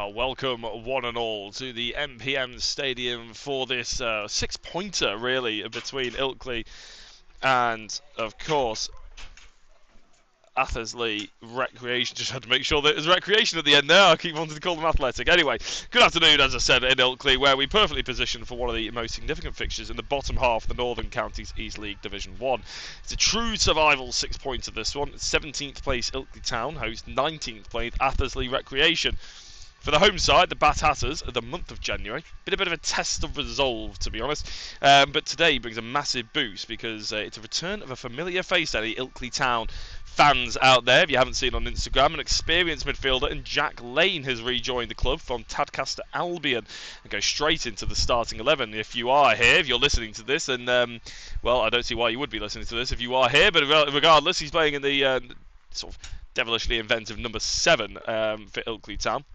Well, welcome one and all to the MPM Stadium for this six-pointer, really, between Ilkley and, of course, Athersley Recreation. Just had to make sure that there's recreation at the end there. I keep wanting to call them athletic. Anyway, good afternoon, as I said, in Ilkley, where we perfectly positioned for one of the most significant fixtures in the bottom half of the Northern Counties East League Division 1. It's a true survival six-pointer, this one. 17th place Ilkley Town hosts 19th place Athersley Recreation. For the home side, the Bat Hatters, the month of January. Been a bit of a test of resolve, to be honest. But today brings a massive boost because it's a return of a familiar face, any Ilkley Town fans out there. If you haven't seen on Instagram, an experienced midfielder, and Jack Lane has rejoined the club from Tadcaster Albion and goes straight into the starting 11. If you are here, if you're listening to this, and well, I don't see why you would be listening to this if you are here, but regardless, he's playing in the sort of devilishly inventive number 7 for Ilkley Town.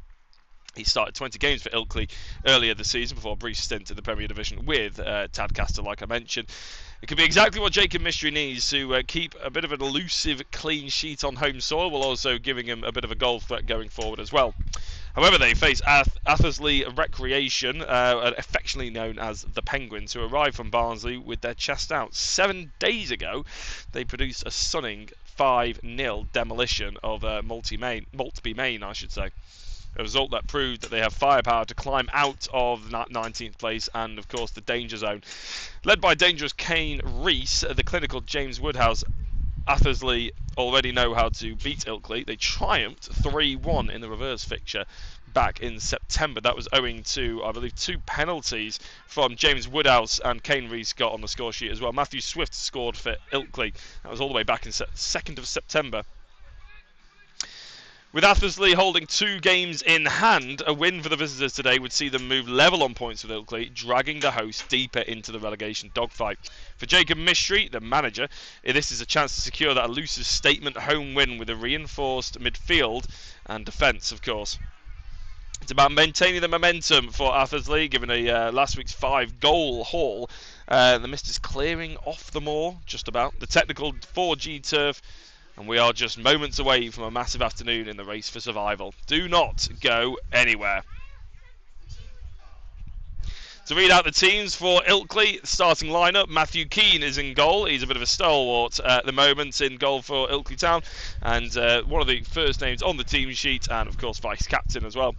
He started 20 games for Ilkley earlier this season before a brief stint in the Premier Division with Tadcaster, like I mentioned. It could be exactly what Jacob Mystery needs to keep a bit of an elusive clean sheet on home soil, while also giving him a bit of a goal threat going forward as well. However, they face Athersley Recreation, affectionately known as the Penguins, who arrived from Barnsley with their chest out. 7 days ago, they produced a stunning 5-0 demolition of Maltby Main, I should say. A result that proved that they have firepower to climb out of 19th place and, of course, the danger zone. Led by dangerous Kane Rees, the clinical James Woodhouse, Athersley already know how to beat Ilkley. They triumphed 3-1 in the reverse fixture back in September. That was owing to, I believe, 2 penalties from James Woodhouse, and Kane Rees got on the score sheet as well. Matthew Swift scored for Ilkley. That was all the way back in 2nd of September. With Athersley holding 2 games in hand, a win for the visitors today would see them move level on points with Ilkley, dragging the host deeper into the relegation dogfight. For Jacob Mystery, the manager, this is a chance to secure that elusive statement home win with a reinforced midfield and defence, of course. It's about maintaining the momentum for Athersley, given a last week's 5-goal haul. The mist is clearing off the moor, just about. The technical 4G turf. And we are just moments away from a massive afternoon in the race for survival. Do not go anywhere. To read out the teams for Ilkley, starting lineup, Matthew Keane is in goal. He's a bit of a stalwart at the moment in goal for Ilkley Town. And one of the first names on the team sheet, and of course vice-captain as well.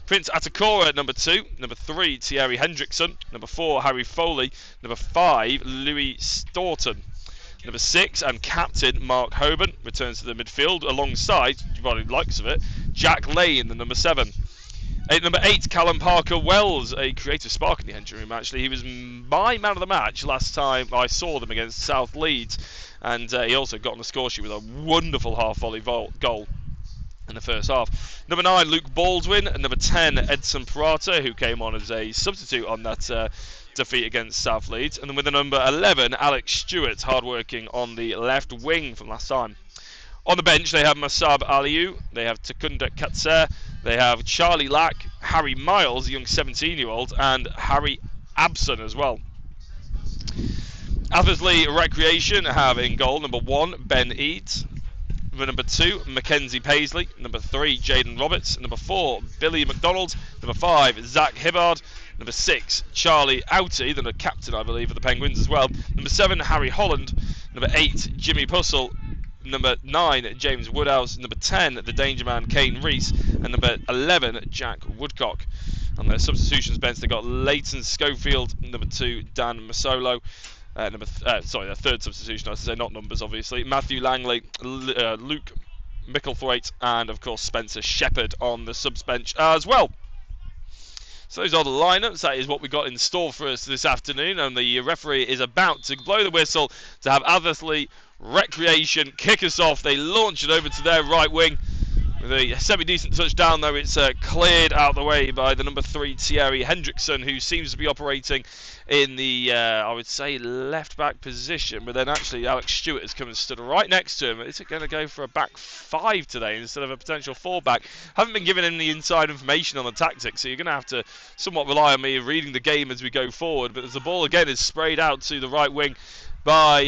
Prince Atakora at number 2, number 3, Thierry Hendrickson, number 4, Harry Foley, number 5, Louis Staunton. Number 6 and captain Mark Hoban returns to the midfield alongside, by the likes of it, Jack Lane, the number 7. Number 8, Callum Parker Wells, a creative spark in the engine room actually. He was my man of the match last time I saw them against South Leeds, and he also got on the score sheet with a wonderful half-volley goal in the first half. Number 9, Luke Baldwin, and number 10, Edson Parata, who came on as a substitute on that defeat against South Leeds. And then with the number 11, Alex Stewart, hard-working on the left wing from last time. On the bench, they have Masab Aliou, they have Takunda Katser, they have Charlie Lack, Harry Miles, a young 17-year-old, and Harry Abson as well. Athersley Recreation have in goal number 1, Ben Eads. Number 2, Mackenzie Paisley. Number 3, Jaden Roberts. Number 4, Billy McDonald. Number 5, Zach Hibbard. Number 6, Charlie Outy, the captain, I believe, of the Penguins as well. Number 7, Harry Holland. Number 8, Jimmy Pussell. Number 9, James Woodhouse. Number 10, the danger man, Kane Rees. And number 11, Jack Woodcock. On their substitutions bench, they got Leighton Schofield. Number 2, Dan Masolo. Their third substitution, I should say, not numbers, obviously. Matthew Langley, Luke Micklethwaite, and, of course, Spencer Shepherd on the subs bench as well. So those are the lineups. That is what we got in store for us this afternoon, and the referee is about to blow the whistle to have Athersley Recreation kick us off. They launch it over to their right wing. With a semi-decent touchdown, though, it's cleared out of the way by the number 3, Thierry Hendrickson, who seems to be operating in the, I would say, left-back position. But then actually Alex Stewart has come and stood right next to him. Is it going to go for a back 5 today instead of a potential 4-back? Haven't been given any inside information on the tactics, so you're going to have to somewhat rely on me reading the game as we go forward. But as the ball again is sprayed out to the right wing by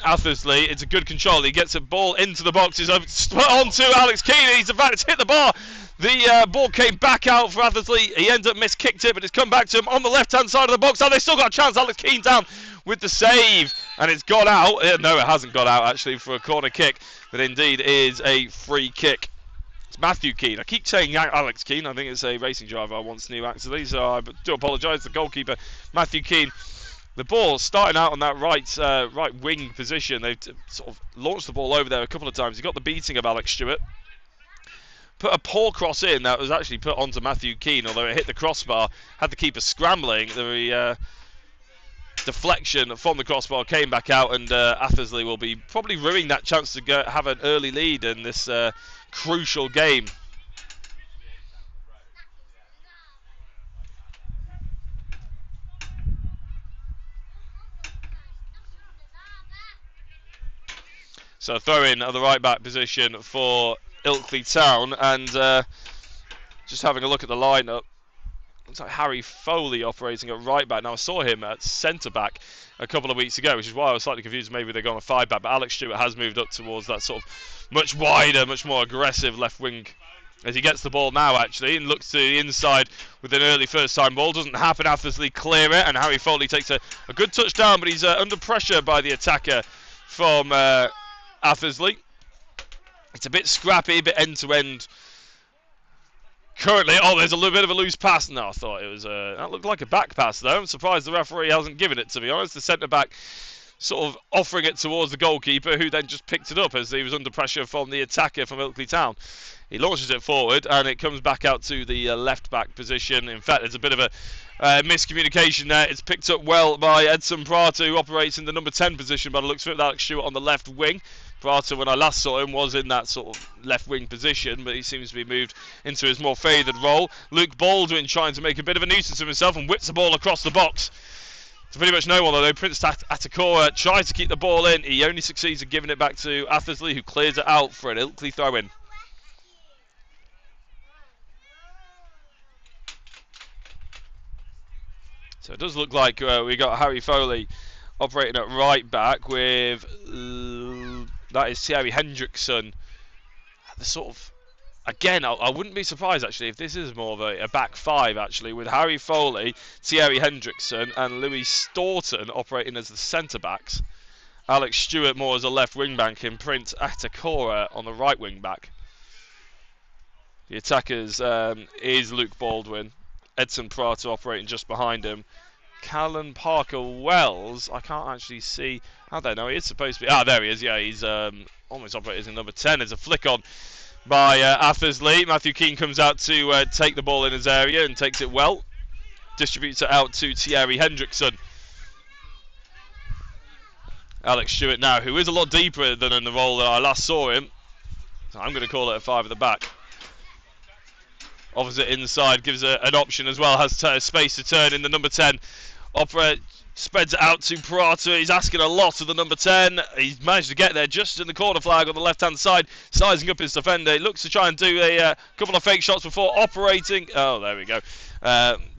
Athersley. It's a good control. He gets a ball into the boxes. Put on to Alex Keane. He's about to hit the bar. The ball came back out for Athersley. He ends up miskicked it, but it's come back to him on the left-hand side of the box. Now they've still got a chance. Alex Keane down with the save, and it's got out. No, it hasn't got out, actually, for a corner kick, but indeed is a free kick. It's Matthew Keane. I keep saying Alex Keane. I think it's a racing driver I once knew, actually, so I do apologise. The goalkeeper, Matthew Keane. The ball starting out on that right wing position. They've sort of launched the ball over there a couple of times. He got the beating of Alex Stewart. Put a poor cross in that was actually put onto Matthew Keane, although it hit the crossbar. Had the keeper scrambling. The deflection from the crossbar came back out, and Athersley will be probably ruining that chance to have an early lead in this crucial game. So throw in at the right back position for Ilkley Town, and just having a look at the lineup, looks like Harry Foley operating at right back. Now I saw him at centre back a couple of weeks ago, which is why I was slightly confused. Maybe they're going on 5 back, but Alex Stewart has moved up towards that sort of much wider, much more aggressive left wing. As he gets the ball now, actually, and looks to the inside with an early first-time ball. Doesn't happen. Athersley clear it, and Harry Foley takes a good touchdown, but he's under pressure by the attacker from Athersley. It's a bit scrappy, a bit end-to-end. Currently, there's a little bit of a loose pass. No, I thought it was that looked like a back pass, though. I'm surprised the referee hasn't given it, to be honest. The centre-back sort of offering it towards the goalkeeper, who then just picked it up as he was under pressure from the attacker from Ilkley Town. He launches it forward, and it comes back out to the left-back position. In fact, there's a bit of a miscommunication there. It's picked up well by Edson Prata, who operates in the number 10 position, by the looks of it, with Alex Stewart on the left wing. Prata, when I last saw him, was in that sort of left wing position, but he seems to be moved into his more favoured role. Luke Baldwin trying to make a bit of a nuisance of himself and whips the ball across the box. To pretty much no one, though. Prince Atakora tries to keep the ball in. He only succeeds in giving it back to Athersley, who clears it out for an Ilkley throw-in. So it does look like we got Harry Foley operating at right back with that is Thierry Hendrickson. The sort of, again, I wouldn't be surprised actually if this is more of a back 5 actually, with Harry Foley, Thierry Hendrickson, and Louis Staunton operating as the centre backs. Alex Stewart more as a left wing back, and Prince Atakora on the right wing back. The attackers is Luke Baldwin. Edson Prata operating just behind him. Callan Parker-Wells, I can't actually see. I don't know, he is supposed to be. There he is. Yeah, he's almost operating in number 10. There's a flick on by Athersley. Matthew Keane comes out to take the ball in his area and takes it well. Distributes it out to Thierry Hendrickson. Alex Stewart now, who is a lot deeper than in the role that I last saw him. So I'm going to call it a 5 at the back. Opposite inside gives an option as well, has space to turn in the number 10. Spreads it out to Prata. He's asking a lot of the number 10. He's managed to get there just in the corner flag on the left-hand side, sizing up his defender. He looks to try and do a couple of fake shots before operating. Oh, there we go.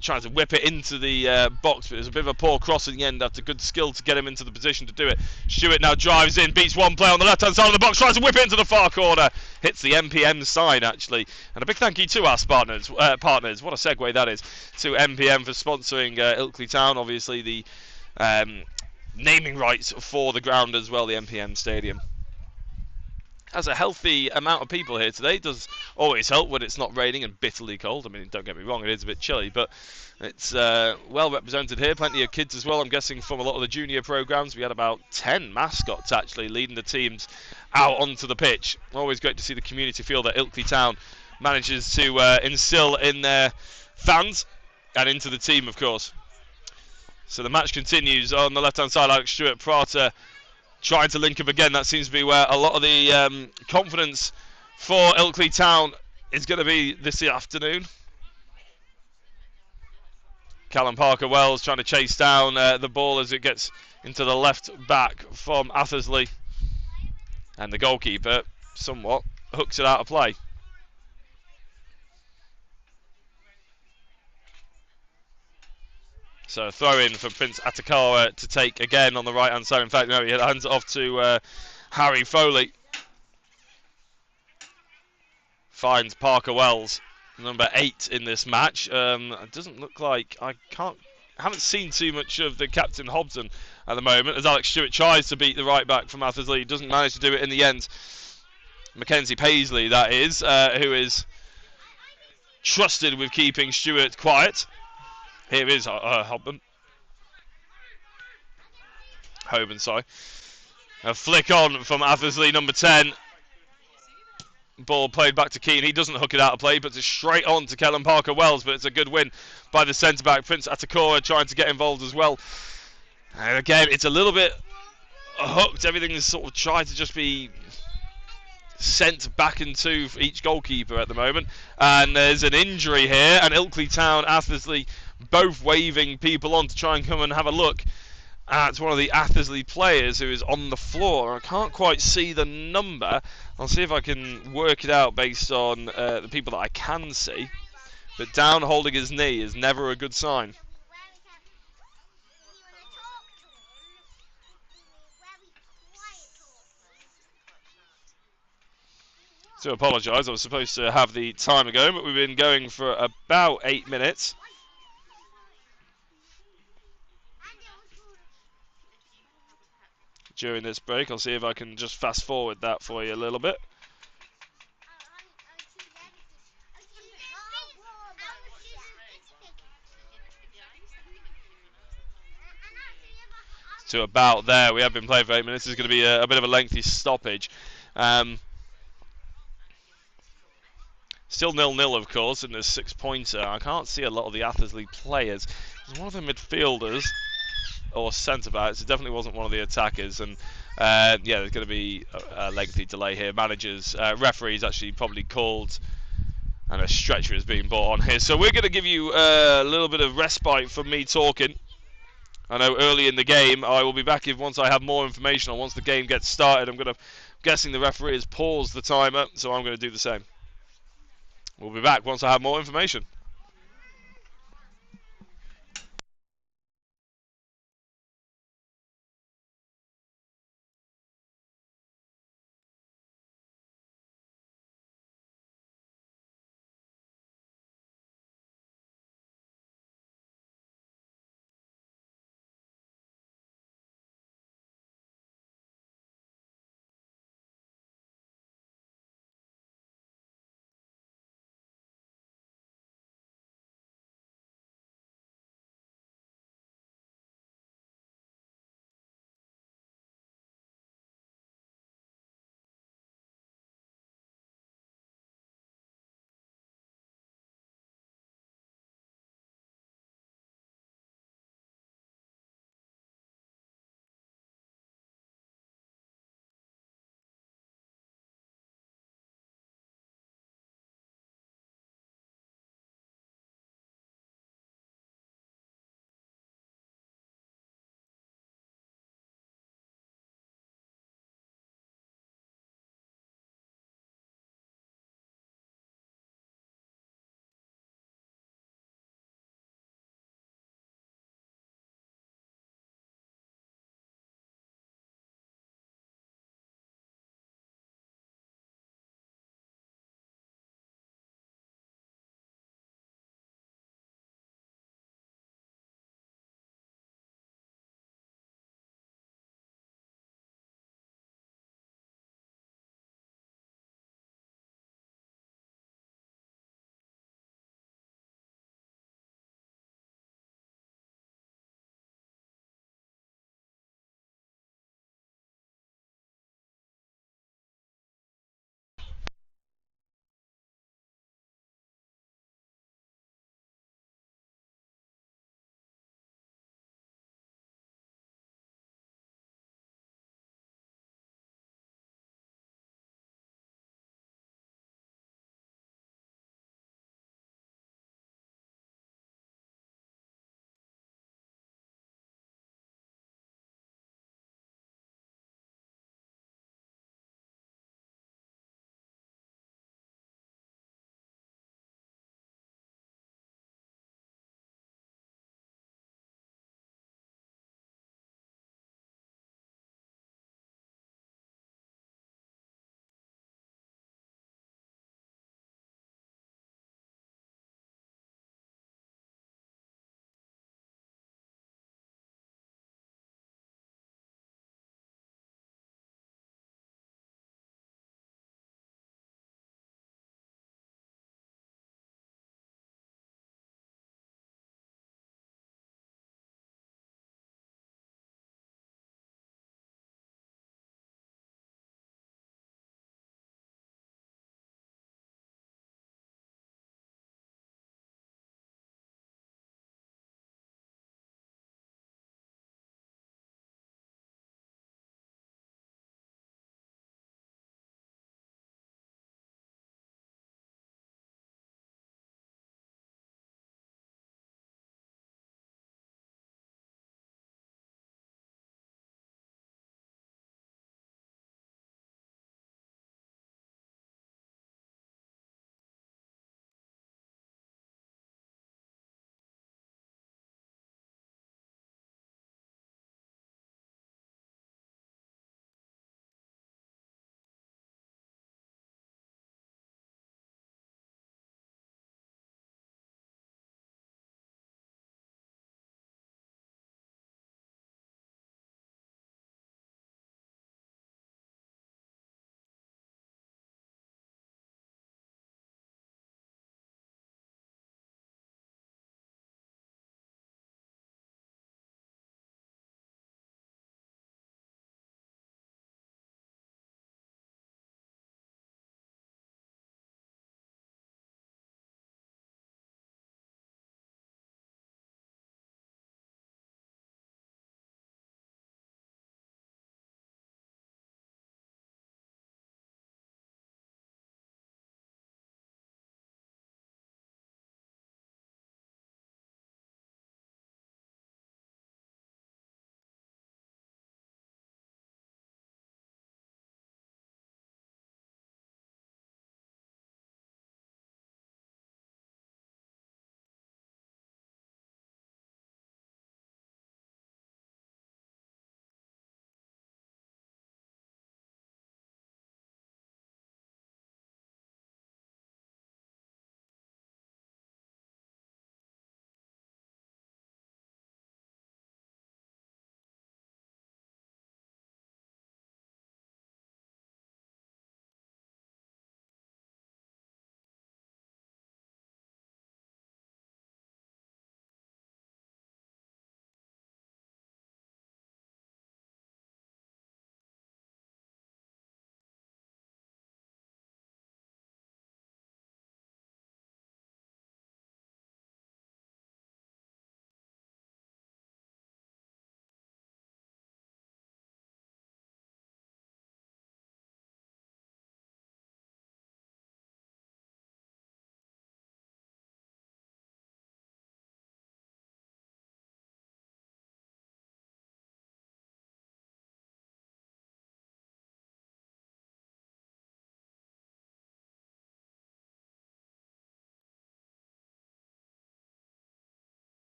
Trying to whip it into the box, but it was a bit of a poor cross in the end after good skill to get him into the position to do it. Stewart now drives in, beats one player on the left-hand side of the box, tries to whip it into the far corner. Hits the MPM side, actually. And a big thank you to our partners. What a segue that is. To MPM for sponsoring Ilkley Town. Obviously, the naming rights for the ground as well, the MPM Stadium. Has a healthy amount of people here today. It does always help when it's not raining and bitterly cold. I mean, don't get me wrong, it is a bit chilly, but it's well represented here. Plenty of kids as well, I'm guessing, from a lot of the junior programs. We had about 10 mascots, actually, leading the teams out onto the pitch. Always great to see the community feel that Ilkley Town manages to instill in their fans and into the team, of course. So the match continues on the left-hand side. Alex Stewart, Prata trying to link up again. That seems to be where a lot of the confidence for Ilkley Town is going to be this afternoon. Callan Parker-Wells trying to chase down the ball as it gets into the left back from Athersley. And the goalkeeper somewhat hooks it out of play. So throw in for Prince Atakawa to take again on the right hand side. In fact, no, he hands it off to Harry Foley. Finds Parker Wells, number 8 in this match. It doesn't look like haven't seen too much of the captain Hobson at the moment, as Alex Stewart tries to beat the right back from Athersley. He doesn't manage to do it in the end. Mackenzie Paisley, that is, who is trusted with keeping Stewart quiet. Here is Hoban, sorry. A flick on from Athersley, number 10. Ball played back to Keane. He doesn't hook it out of play, but it's straight on to Kellen Parker-Wells. But it's a good win by the centre-back, Prince Atakora, trying to get involved as well. And again, it's a little bit hooked. Everything is sort of tried to just be sent back into each goalkeeper at the moment. And there's an injury here, and Ilkley Town, Athersley, both waving people on to try and come and have a look at one of the Athersley players who is on the floor. I can't quite see the number. I'll see if I can work it out based on the people that I can see. But down holding his knee is never a good sign. To apologise, I was supposed to have the timer going, but we've been going for about 8 minutes. During this break, I'll see if I can just fast forward that for you a little bit. To about there, we have been playing for 8 minutes. This is going to be a bit of a lengthy stoppage. Still 0-0, of course, in this 6-pointer. I can't see a lot of the Athersley players. One of the midfielders or centre-backs. It definitely wasn't one of the attackers. And yeah, there's going to be a lengthy delay here. Managers, referees actually probably called, and a stretcher is being brought on here. So we're going to give you a little bit of respite from me talking. I know early in the game, I will be back once I have more information on once the game gets started. I'm guessing the referee has paused the timer, so I'm going to do the same. We'll be back once I have more information.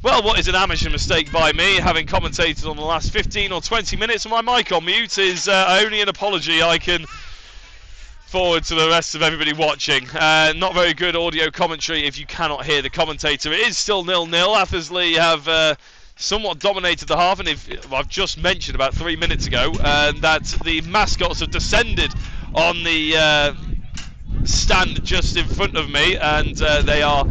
Well, what is an amateur mistake by me, having commentated on the last 15 or 20 minutes with my mic on mute, is only an apology I can forward to the rest of everybody watching. Not very good audio commentary if you cannot hear the commentator. It is still 0-0. Athersley have somewhat dominated the half, and I've just mentioned about 3 minutes ago that the mascots have descended on the stand just in front of me, and they are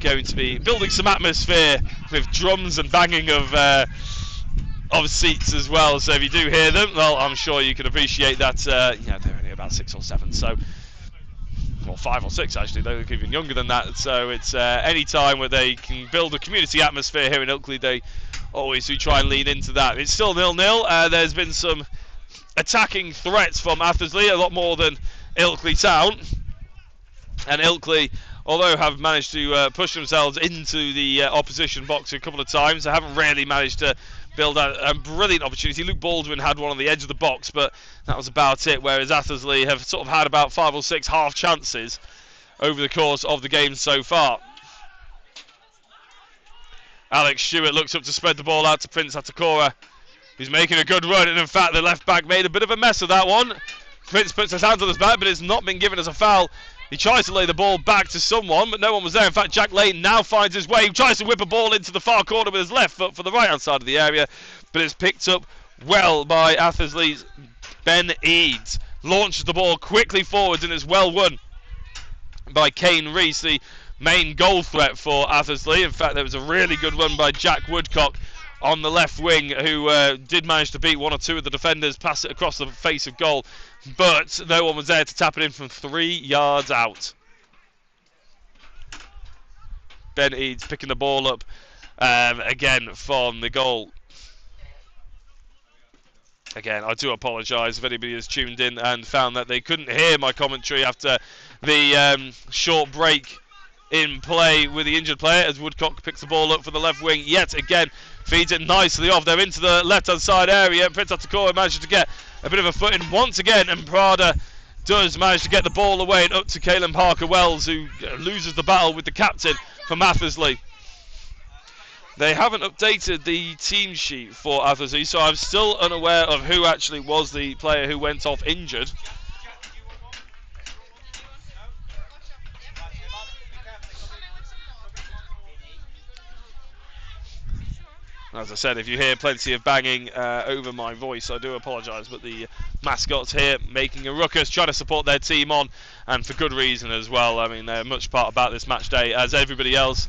going to be building some atmosphere with drums and banging of seats as well. So if you do hear them, well, I'm sure you can appreciate that. Yeah, they're only about 6 or 7, so, well, 5 or 6 actually. They're even younger than that. So it's any time where they can build a community atmosphere here in Ilkley, they always do try and lean into that. It's still 0-0. There's been some attacking threats from Athersley, a lot more than Ilkley Town, and Ilkley, although have managed to push themselves into the opposition box a couple of times, they haven't really managed to build a brilliant opportunity. Luke Baldwin had one on the edge of the box, but that was about it, whereas Athersley have sort of had about 5 or 6 half chances over the course of the game so far. Alex Stewart looks up to spread the ball out to Prince Atakora, who's making a good run, and in fact the left back made a bit of a mess of that one. Prince puts his hands on his back, but it's not been given as a foul. He tries to lay the ball back to someone, but no one was there. In fact, Jack Lane now finds his way. He tries to whip a ball into the far corner with his left foot for the right-hand side of the area, but it's picked up well by Athersley's Ben Eads. Launches the ball quickly forwards, and is well won by Kane Rees, the main goal threat for Athersley. In fact, there was a really good run by Jack Woodcock on the left wing, who did manage to beat 1 or 2 of the defenders, pass it across the face of goal, but no one was there to tap it in from 3 yards out. Ben Eads picking the ball up again from the goal. Again, I do apologise if anybody has tuned in and found that they couldn't hear my commentary after the short break in play with the injured player, as Woodcock picks the ball up for the left wing yet again, feeds it nicely off there into the left-hand side area. Prince Atakora manages to get a bit of a footing once again, and Prada does manage to get the ball away and up to Caelan Parker-Wells, who loses the battle with the captain from Athersley. They haven't updated the team sheet for Athersley, so I'm still unaware of who actually was the player who went off injured. As I said, if you hear plenty of banging over my voice, I do apologise, but the mascots here making a ruckus, trying to support their team on, and for good reason as well. I mean, they're much part about this match day as everybody else.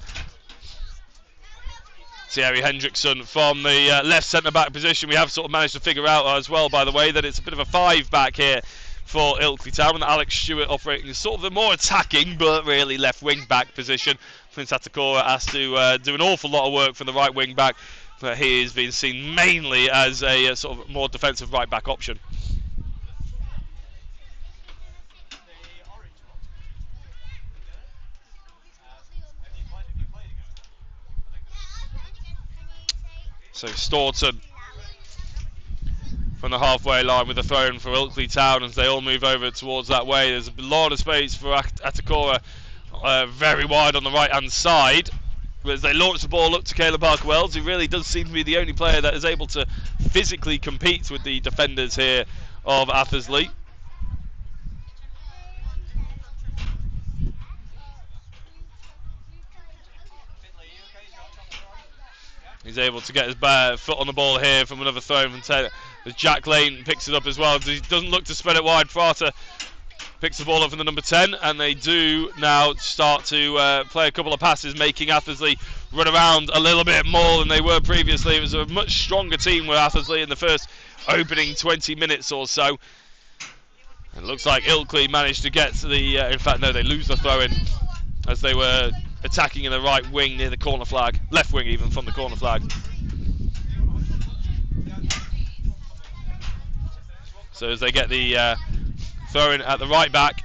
Thierry Hendrickson from the left centre-back position. We have sort of managed to figure out as well, by the way, that it's a bit of a 5-back here for Ilkley Town, and Alex Stewart operating sort of the more attacking but really left wing-back position. Prince Atakora has to do an awful lot of work for the right wing-back, but he has been seen mainly as a sort of more defensive right-back option. So Staunton from the halfway line with a throw in for Ilkley Town as they all move over towards that way. There's a lot of space for Atakora, very wide on the right-hand side, as they launch the ball up to Caelan Parker-Wells, who really does seem to be the only player that is able to physically compete with the defenders here of Athersley. He's able to get his foot on the ball here from another throw from Taylor. As Jack Lane picks it up as well. He doesn't look to spread it wide. Prata picks the ball up from the number 10, and they do now start to play a couple of passes, making Athersley run around a little bit more than they were previously. It was a much stronger team with Athersley in the first opening 20 minutes or so. It looks like Ilkley managed to get to the... in fact, no, they lose the throw-in as they were attacking in the right wing near the corner flag. Left wing even from the corner flag. So as they get the throw-in at the right back.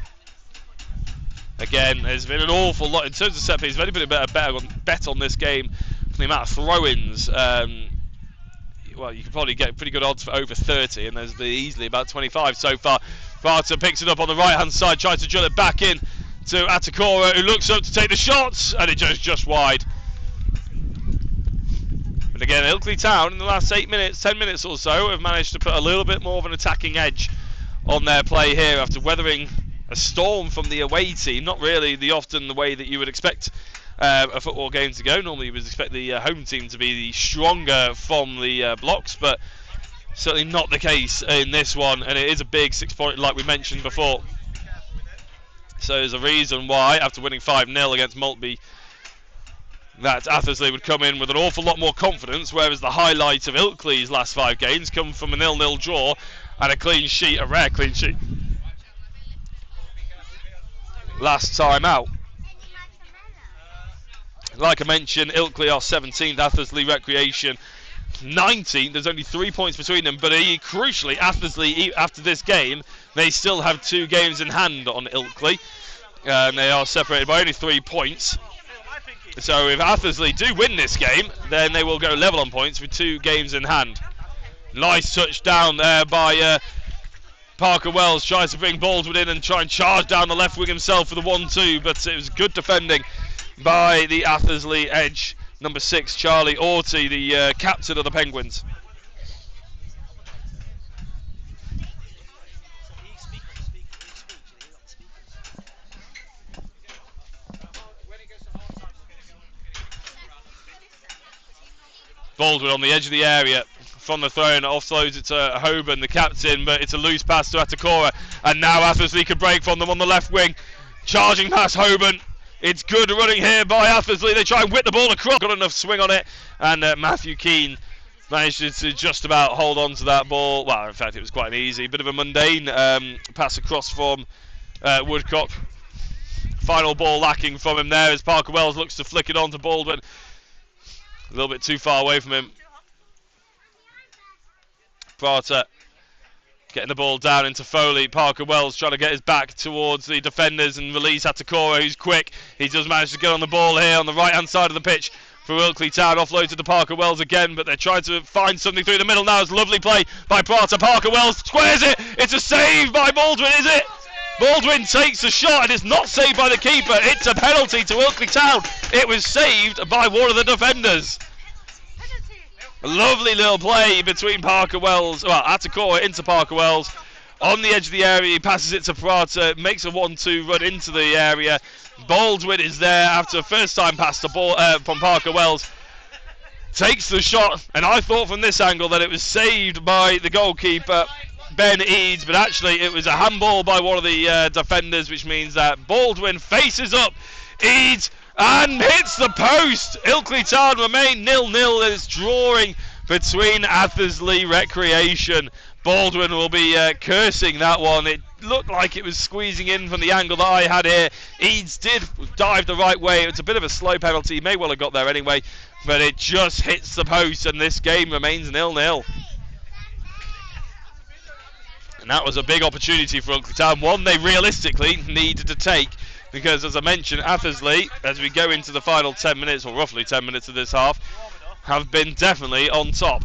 Again, there's been an awful lot in terms of set piece. There's only been a bet on this game for the amount of throw-ins. Well, you can probably get pretty good odds for over 30, and there's easily about 25 so far. Barton picks it up on the right-hand side, tries to drill it back in to Atakora, who looks up to take the shots, and it goes just wide. again, Ilkley Town in the last 10 minutes or so have managed to put a little bit more of an attacking edge on their play here after weathering a storm from the away team. Not really often the way that you would expect a football game to go. Normally you would expect the home team to be the stronger from the blocks, but certainly not the case in this one, and it is a big 6 point like we mentioned before. So there's a reason why, after winning 5-0 against Maltby, that Athersley would come in with an awful lot more confidence, whereas the highlight of Ilkley's last 5 games come from a 0-0 draw and a clean sheet, a rare clean sheet, last time out. Like I mentioned, Ilkley are 17th, Athersley Recreation 19th. There's only 3 points between them, but crucially, Athersley, after this game, they still have 2 games in hand on Ilkley, and they are separated by only 3 points. So if Athersley do win this game, then they will go level on points with 2 games in hand. Nice touch down there by Parker Wells. Tries to bring Baldwin in and try and charge down the left wing himself for the 1-2, but it was good defending by the Athersley edge. Number 6, Charlie Orty, the captain of the Penguins. Baldwin on the edge of the area from the throw-in, offloads it to Hoban, the captain, but it's a loose pass to Atakora, and now Athersley could break from them on the left wing. Charging past Hoban. It's good running here by Athersley. They try and whip the ball across. Got enough swing on it, and Matthew Keane managed to just about hold on to that ball. Well, in fact, it was quite an easy, bit of a mundane pass across from Woodcock. Final ball lacking from him there as Parker Wells looks to flick it on to Baldwin. A little bit too far away from him. Prata getting the ball down into Foley. Parker Wells trying to get his back towards the defenders and release Atakora, who's quick. He does manage to get on the ball here on the right-hand side of the pitch for Ilkley Town. Offloaded to Parker Wells again, but they're trying to find something through the middle now. It's a lovely play by Prata. Parker Wells squares it. It's a save by Baldwin, is it? Baldwin takes a shot and it's not saved by the keeper. It's a penalty to Ilkley Town. It was saved by one of the defenders. A lovely little play between Parker Wells, well, Atakora into Parker Wells. On the edge of the area, he passes it to Prata, makes a 1-2 run into the area. Baldwin is there after a first time pass the ball from Parker Wells. Takes the shot, and I thought from this angle that it was saved by the goalkeeper, Ben Eads, but actually it was a handball by one of the defenders, which means that Baldwin faces up Eads and hits the post. Ilkley Town remain 0-0. It's drawing between Athersley Recreation. Baldwin will be cursing that one. It looked like it was squeezing in from the angle that I had here. Eads did dive the right way. It's a bit of a slow penalty. He may well have got there anyway, but it just hits the post and this game remains 0-0. And that was a big opportunity for Ilkley Town, one they realistically needed to take, because as I mentioned, Athersley, as we go into the final 10 minutes, or roughly 10 minutes of this half, have been definitely on top.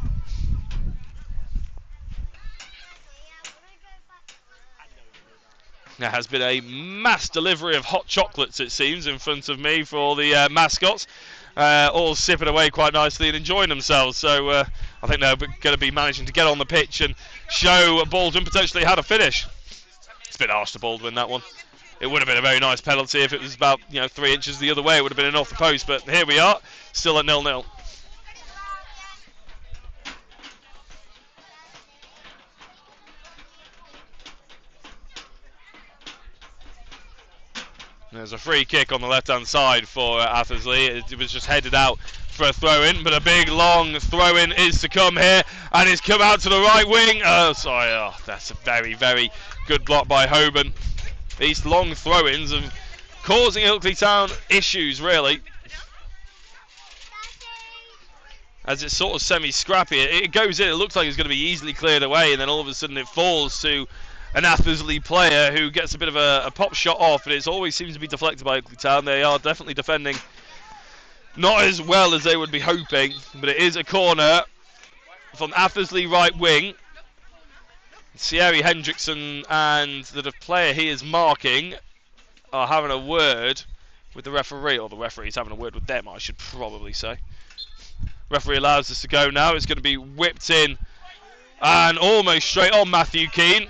There has been a mass delivery of hot chocolates, it seems, in front of me for the mascots, all sipping away quite nicely and enjoying themselves. So I think they're going to be managing to get on the pitch and show Baldwin potentially how to finish. It's a bit harsh to Baldwin, that one. It would have been a very nice penalty if it was about 3 inches the other way. It would have been an off the post, but here we are, still at 0-0. There's a free kick on the left-hand side for Athersley. It was just headed out for a throw-in, but a big, long throw-in is to come here, and it's come out to the right wing. Oh, sorry, that's a very, very good block by Hoban. These long throw-ins are causing Ilkley Town issues, really. As it's sort of semi-scrappy. It goes in, it looks like it's going to be easily cleared away, and then all of a sudden it falls to an Athersley player who gets a bit of a pop shot off, and it always seems to be deflected by Ilkley Town. They are definitely defending not as well as they would be hoping, but it is a corner from Athersley right wing. Thierry Hendrickson and the player he is marking are having a word with the referee, or the referee's having a word with them, I should probably say. Referee allows this to go now. It's going to be whipped in and almost straight on Matthew Keane.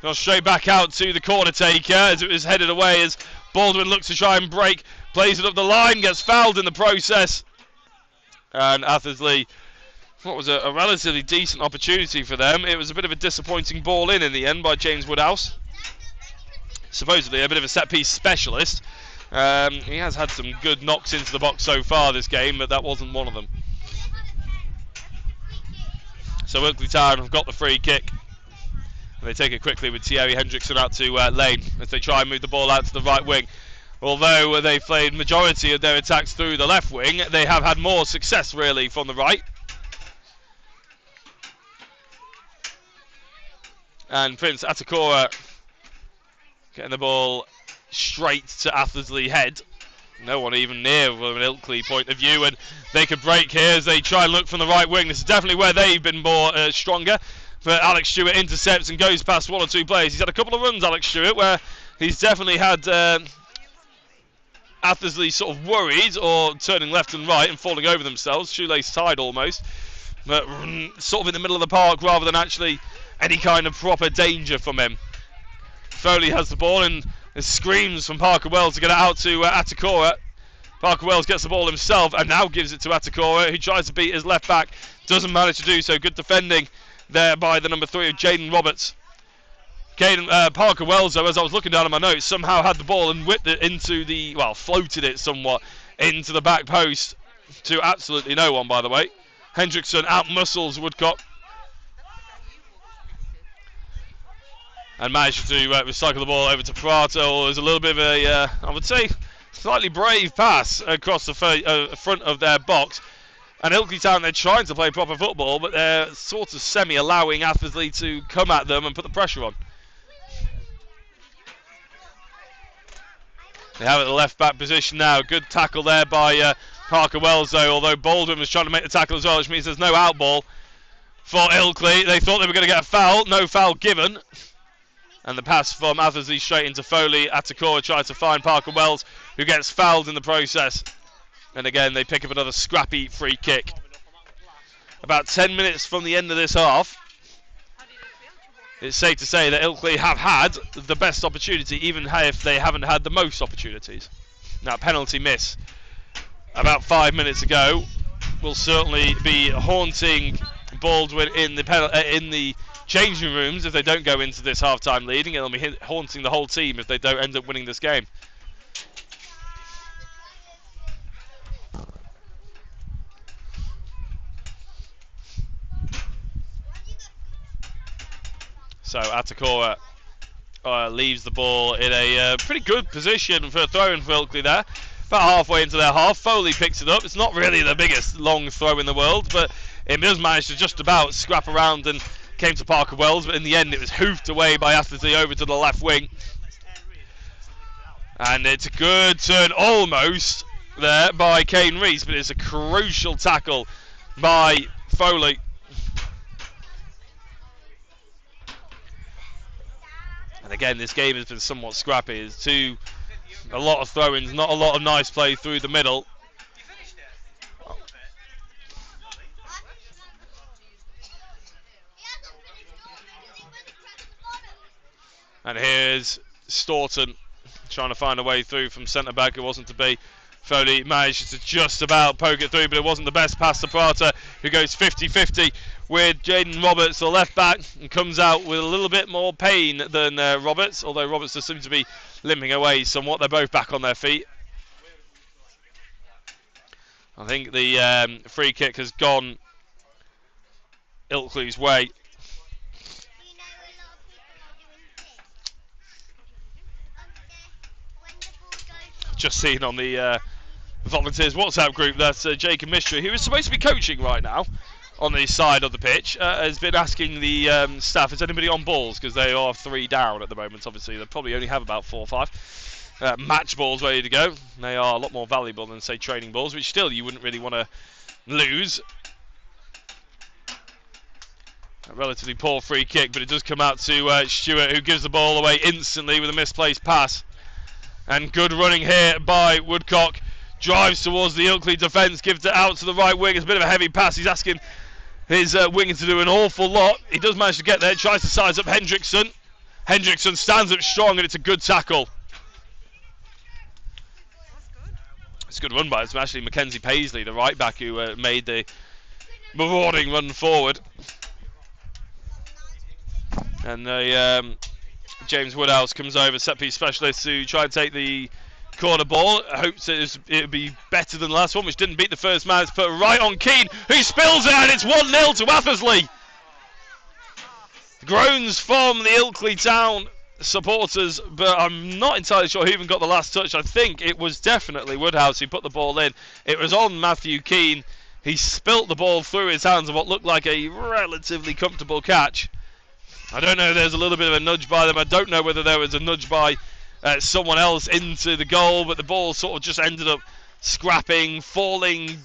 Gone straight back out to the corner taker as it was headed away as Baldwin looks to try and break. Plays it up the line, gets fouled in the process. And Athersley, what was a relatively decent opportunity for them. It was a bit of a disappointing ball in the end by James Woodhouse. Supposedly a bit of a set-piece specialist. He has had some good knocks into the box so far this game, but that wasn't one of them. So Ilkley Town have got the free kick. They take it quickly with Thierry Hendrickson out to Lane as they try and move the ball out to the right wing. Although they've played majority of their attacks through the left wing, they have had more success really from the right. And Prince Atakora getting the ball straight to Athersley head. No one even near from an Ilkley point of view, and they could break here as they try and look from the right wing. This is definitely where they've been more stronger. But Alex Stewart intercepts and goes past one or two players. He's had a couple of runs, Alex Stewart, where he's definitely had Athersley sort of worried or turning left and right and falling over themselves, shoelace tied almost, but sort of in the middle of the park rather than actually any kind of proper danger from him. Foley has the ball and screams from Parker Wells to get it out to Atakora. Parker Wells gets the ball himself and now gives it to Atakora, who tries to beat his left back. Doesn't manage to do so. Good defending there by the number 3 of Jaden Roberts. Parker Wells, though, as I was looking down at my notes, somehow had the ball and whipped it into the, well, floated it somewhat into the back post to absolutely no one, by the way. Hendrickson out-muscles Woodcock. And managed to recycle the ball over to Prato. It was a little bit of a, I would say, slightly brave pass across the front of their box. And Ilkley Town, they're trying to play proper football, but they're sort of semi-allowing Athersley to come at them and put the pressure on. They have it at the left-back position now. Good tackle there by Parker Wells, though, although Baldwin was trying to make the tackle as well, which means there's no out ball for Ilkley. They thought they were going to get a foul. No foul given. And the pass from Athersley straight into Foley. Atakora tries to find Parker Wells, who gets fouled in the process. And again, they pick up another scrappy free kick. About 10 minutes from the end of this half, it's safe to say that Ilkley have had the best opportunity, even if they haven't had the most opportunities. Now, penalty miss about 5 minutes ago will certainly be haunting Baldwin in the changing rooms if they don't go into this half-time leading, and it'll be haunting the whole team if they don't end up winning this game. So Atakora leaves the ball in a pretty good position for a throw-in for Ilkley there. About halfway into their half, Foley picks it up. It's not really the biggest long throw in the world, but it does manage to just about scrap around and came to Parker Wells, but in the end it was hoofed away by Athersley over to the left wing. And it's a good turn almost there by Kane Rees, but it's a crucial tackle by Foley. And again, this game has been somewhat scrappy. It's a lot of throw-ins, not a lot of nice play through the middle. And here's Staunton trying to find a way through from centre-back. It wasn't to be. Foley managed to just about poke it through, but it wasn't the best pass to Prata, who goes 50-50 with Jaden Roberts, the left-back, and comes out with a little bit more pain than Roberts, although Roberts does seem to be limping away somewhat. They're both back on their feet. I think the free kick has gone Ilkley's way. Just seen on the Volunteers WhatsApp group that Jacob Mistry, who is supposed to be coaching right now on the side of the pitch, has been asking the staff, is anybody on balls? Because they are 3 down at the moment, obviously. They probably only have about 4 or 5 match balls ready to go. They are a lot more valuable than, say, training balls, which still you wouldn't really want to lose. A relatively poor free kick, but it does come out to Stewart, who gives the ball away instantly with a misplaced pass. And good running here by Woodcock. drives towards the Ilkley defence, gives it out to the right wing. It's a bit of a heavy pass. He's asking his winger to do an awful lot. He does manage to get there, tries to size up Hendrickson. Hendrickson stands up strong, and it's a good tackle. It's a good run by it's actually Mackenzie Paisley, the right back, who made the marauding run forward. And James Woodhouse comes over, set piece specialist, to try and take the corner ball. Hopes it would be better than the last one, which didn't beat the first man. It's put right on Keane, who spills it, and it's 1-0 to Athersley. Groans from the Ilkley Town supporters, but I'm not entirely sure who even got the last touch. I think it was definitely Woodhouse who put the ball in. It was on Matthew Keane. He spilt the ball through his hands of what looked like a relatively comfortable catch. I don't know, there's a little bit of a nudge by them. I don't know whether there was a nudge by someone else into the goal, but the ball sort of just ended up scrapping, falling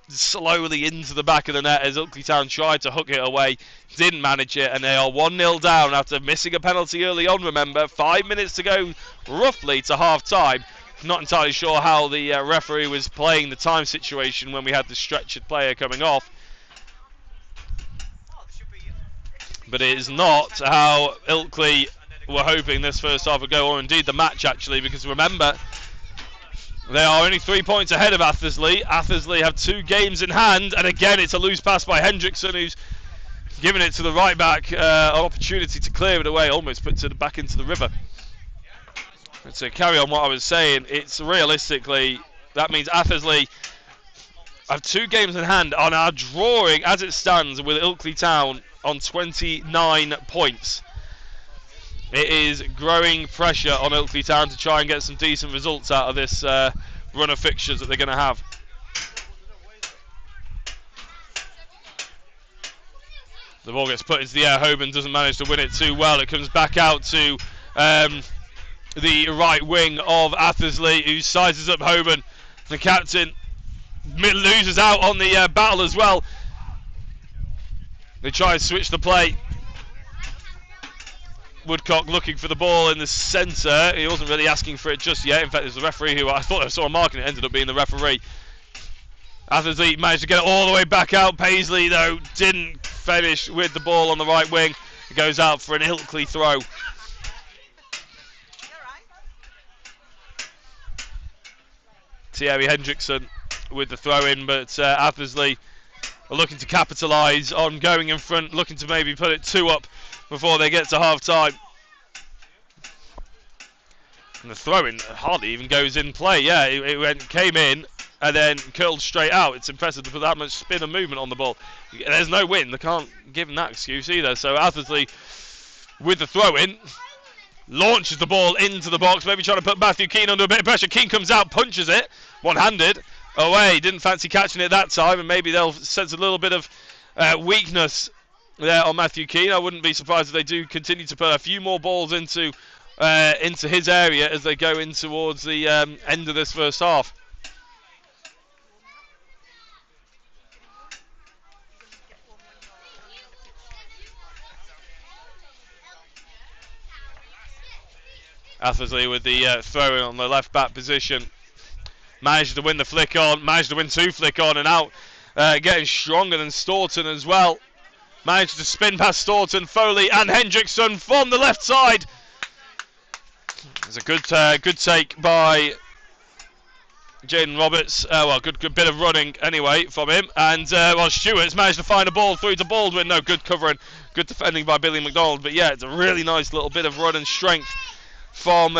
slowly into the back of the net as Ilkley Town tried to hook it away, didn't manage it, and they are 1-0 down after missing a penalty early on. Remember, 5 minutes to go roughly to half time. Not entirely sure how the referee was playing the time situation when we had the stretchered player coming off, but it is not how Ilkley were hoping this first half would go, or indeed the match actually, because remember, they are only 3 points ahead of Athersley. Athersley have 2 games in hand, and again it's a loose pass by Hendrickson, who's given it to the right back, an opportunity to clear it away, almost puts it back into the river. And to carry on what I was saying, it's realistically, that means Athersley have 2 games in hand and are drawing as it stands with Ilkley Town on 29 points. It is growing pressure on Ilkley Town to try and get some decent results out of this run of fixtures that they're going to have. The ball gets put into the air. Hoban doesn't manage to win it too well. It comes back out to the right wing of Athersley, who sizes up Hoban. The captain loses out on the battle as well. They try and switch the play. Woodcock looking for the ball in the centre. He wasn't really asking for it just yet. In fact, it was the referee who I thought I saw a mark, and it ended up being the referee. Athersley managed to get it all the way back out. Paisley, though, didn't finish with the ball on the right wing. It goes out for an Ilkley throw. Thierry Hendrickson with the throw in, but Athersley are looking to capitalise on going in front, looking to maybe put it 2 up before they get to half time. And the throw in hardly even goes in play. Yeah, it came in and then curled straight out. It's impressive to put that much spin and movement on the ball. There's no win. They can't give them that excuse either. So Athersley with the throw in launches the ball into the box, maybe trying to put Matthew Keane under a bit of pressure. Keane comes out, punches it one-handed away. Didn't fancy catching it that time, and maybe they'll sense a little bit of weakness there on Matthew Keane. I wouldn't be surprised if they do continue to put a few more balls into his area as they go in towards the end of this first half. Athersley with the throw in on the left back position. Managed to win the flick on, managed to win 2 flick on, and out getting stronger than Staunton as well. Managed to spin past Staunton, Foley and Hendrickson from the left side. It's a good take by Jaden Roberts. Well, good bit of running anyway from him. And Stewart's managed to find a ball through to Baldwin. No, good covering, good defending by Billy McDonald. But yeah, it's a really nice little bit of run and strength from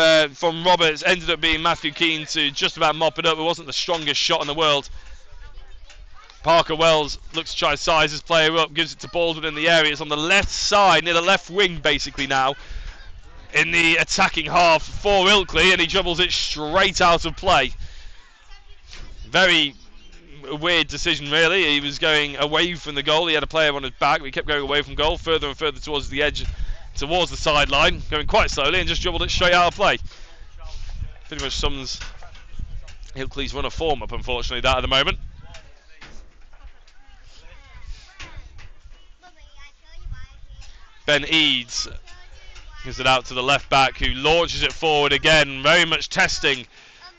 Roberts. Ended up being Matthew Keane to just about mop it up. It wasn't the strongest shot in the world. Parker Wells looks to try to size his player up, gives it to Baldwin in the area. It's on the left side, near the left wing basically now, in the attacking half for Ilkley, and he dribbles it straight out of play. Very weird decision really. He was going away from the goal. He had a player on his back, but he kept going away from goal, further and further towards the edge, towards the sideline, going quite slowly, and just dribbled it straight out of play. Pretty much sums Ilkley's run of form up, unfortunately, that at the moment. Ben Eads gives it out to the left back, who launches it forward again, very much testing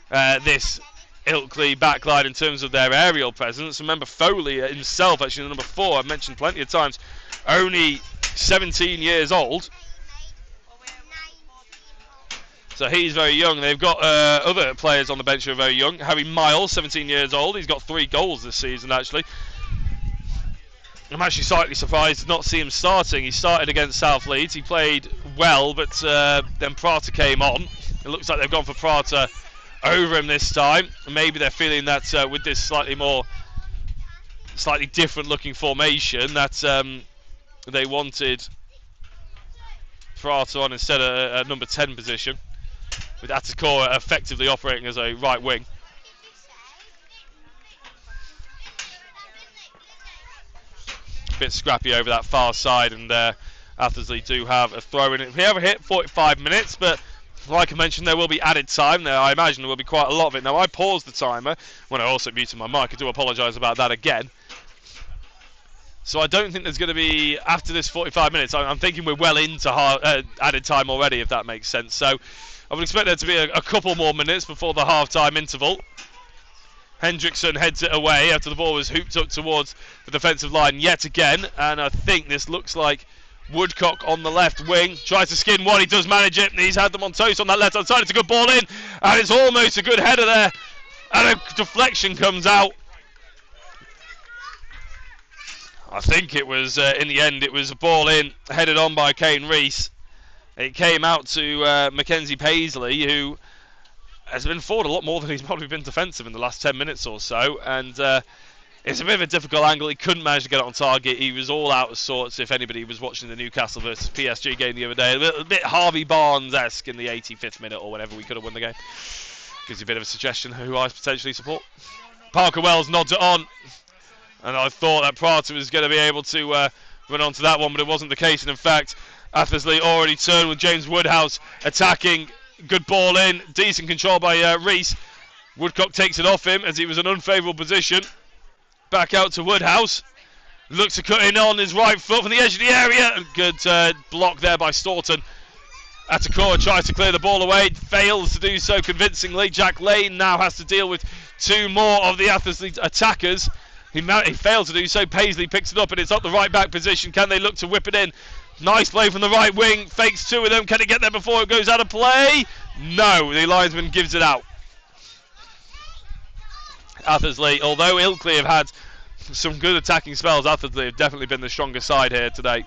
this Ilkley backline in terms of their aerial presence. Remember, Foley himself, actually number 4, I've mentioned plenty of times, only 17 years old. So he's very young. They've got other players on the bench who are very young. Harry Miles, 17 years old. He's got 3 goals this season, actually. I'm actually slightly surprised to not see him starting. He started against South Leeds. He played well, but then Prata came on. It looks like they've gone for Prata over him this time. Maybe they're feeling that with this slightly different looking formation that they wanted Prata on instead of a number 10 position, with Atakora effectively operating as a right wing. A bit scrappy over that far side, and Athersley do have a throw in it. We have hit 45 minutes, but like I mentioned, there will be added time there. I imagine there will be quite a lot of it. Now, I paused the timer when I also muted my mic. I do apologise about that again. So I don't think there's going to be, after this 45 minutes, I'm thinking we're well into added time already, if that makes sense. So I would expect there to be a couple more minutes before the half-time interval. Hendrickson heads it away after the ball was hooped up towards the defensive line yet again. And I think this looks like Woodcock on the left wing. Tries to skin one, he does manage it. And he's had them on toast on that left-hand side. It's a good ball in. And it's almost a good header there. And a deflection comes out. I think it was, in the end, it was a ball in, headed on by Kane Rees. It came out to Mackenzie Paisley, who has been forward a lot more than he's probably been defensive in the last 10 minutes or so. And it's a bit of a difficult angle. He couldn't manage to get it on target. He was all out of sorts, if anybody was watching the Newcastle versus PSG game the other day. A bit Harvey Barnes-esque in the 85th minute or whenever we could have won the game. Gives you a bit of a suggestion who I potentially support. Parker Wells nods it on. And I thought that Prata was going to be able to run onto that one, but it wasn't the case. And in fact, Athersley already turned with James Woodhouse attacking. Good ball in. Decent control by Rees. Woodcock takes it off him as he was in an unfavourable position. Back out to Woodhouse. Looks to cut in on his right foot from the edge of the area. Good block there by Staunton. Atakora tries to clear the ball away. Fails to do so convincingly. Jack Lane now has to deal with 2 more of the Athersley attackers. He failed to do so. Paisley picks it up and it's up the right back position. Can they look to whip it in? Nice play from the right wing. Fakes 2 of them. Can he get there before it goes out of play? No, the linesman gives it out. Athersley, although Ilkley have had some good attacking spells, Athersley have definitely been the stronger side here today.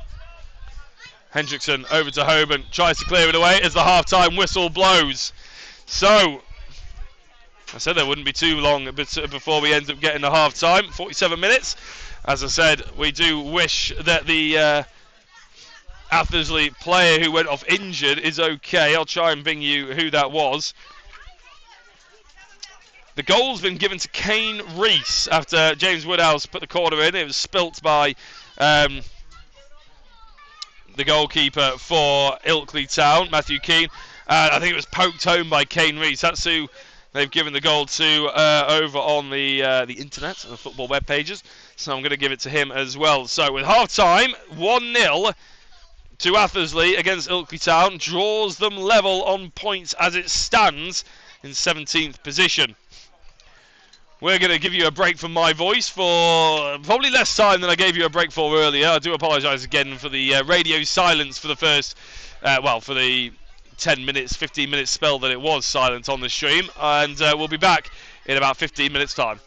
Hendrickson over to Hoban. Tries to clear it away as the half-time whistle blows. So I said there wouldn't be too long before we end up getting the half-time. 47 minutes. As I said, we do wish that the Athersley player who went off injured is okay. I'll try and bring you who that was. The goal's been given to Kane Rees after James Woodhouse put the corner in. It was spilt by the goalkeeper for Ilkley Town, Matthew Keane. I think it was poked home by Kane Rees. That's who they've given the goal to over on the internet, on the football web pages. So I'm going to give it to him as well. So with half-time, 1-0 to Athersley against Ilkley Town. Draws them level on points as it stands in 17th position. We're going to give you a break from my voice for probably less time than I gave you a break for earlier. I do apologise again for the radio silence for the first, for the 10 minutes, 15 minutes spell that it was silent on the stream. And we'll be back in about 15 minutes time.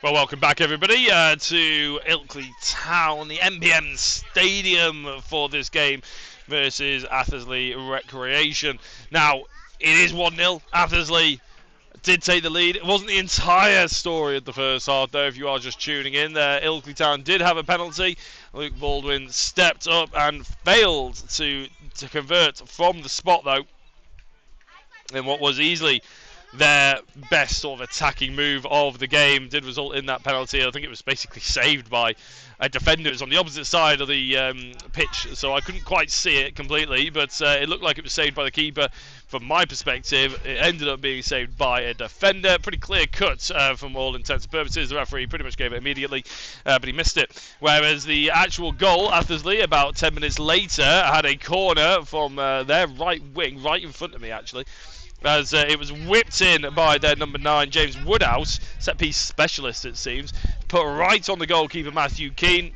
Well, welcome back, everybody, to Ilkley Town, the MBM Stadium for this game versus Athersley Recreation. Now, it is 1-0. Athersley did take the lead. It wasn't the entire story of the first half, though, if you are just tuning in. Ilkley Town did have a penalty. Luke Baldwin stepped up and failed to convert from the spot, though, in what was easily their best sort of attacking move of the game. Did result in that penalty. I think it was basically saved by a defender who's on the opposite side of the pitch, so I couldn't quite see it completely, but it looked like it was saved by the keeper. From my perspective, it ended up being saved by a defender. Pretty clear cut from all intents and purposes. The referee pretty much gave it immediately, but he missed it. Whereas the actual goal, Athersley, about 10 minutes later, had a corner from their right wing, right in front of me actually, as it was whipped in by their number 9, James Woodhouse, set-piece specialist it seems, put right on the goalkeeper Matthew Keane,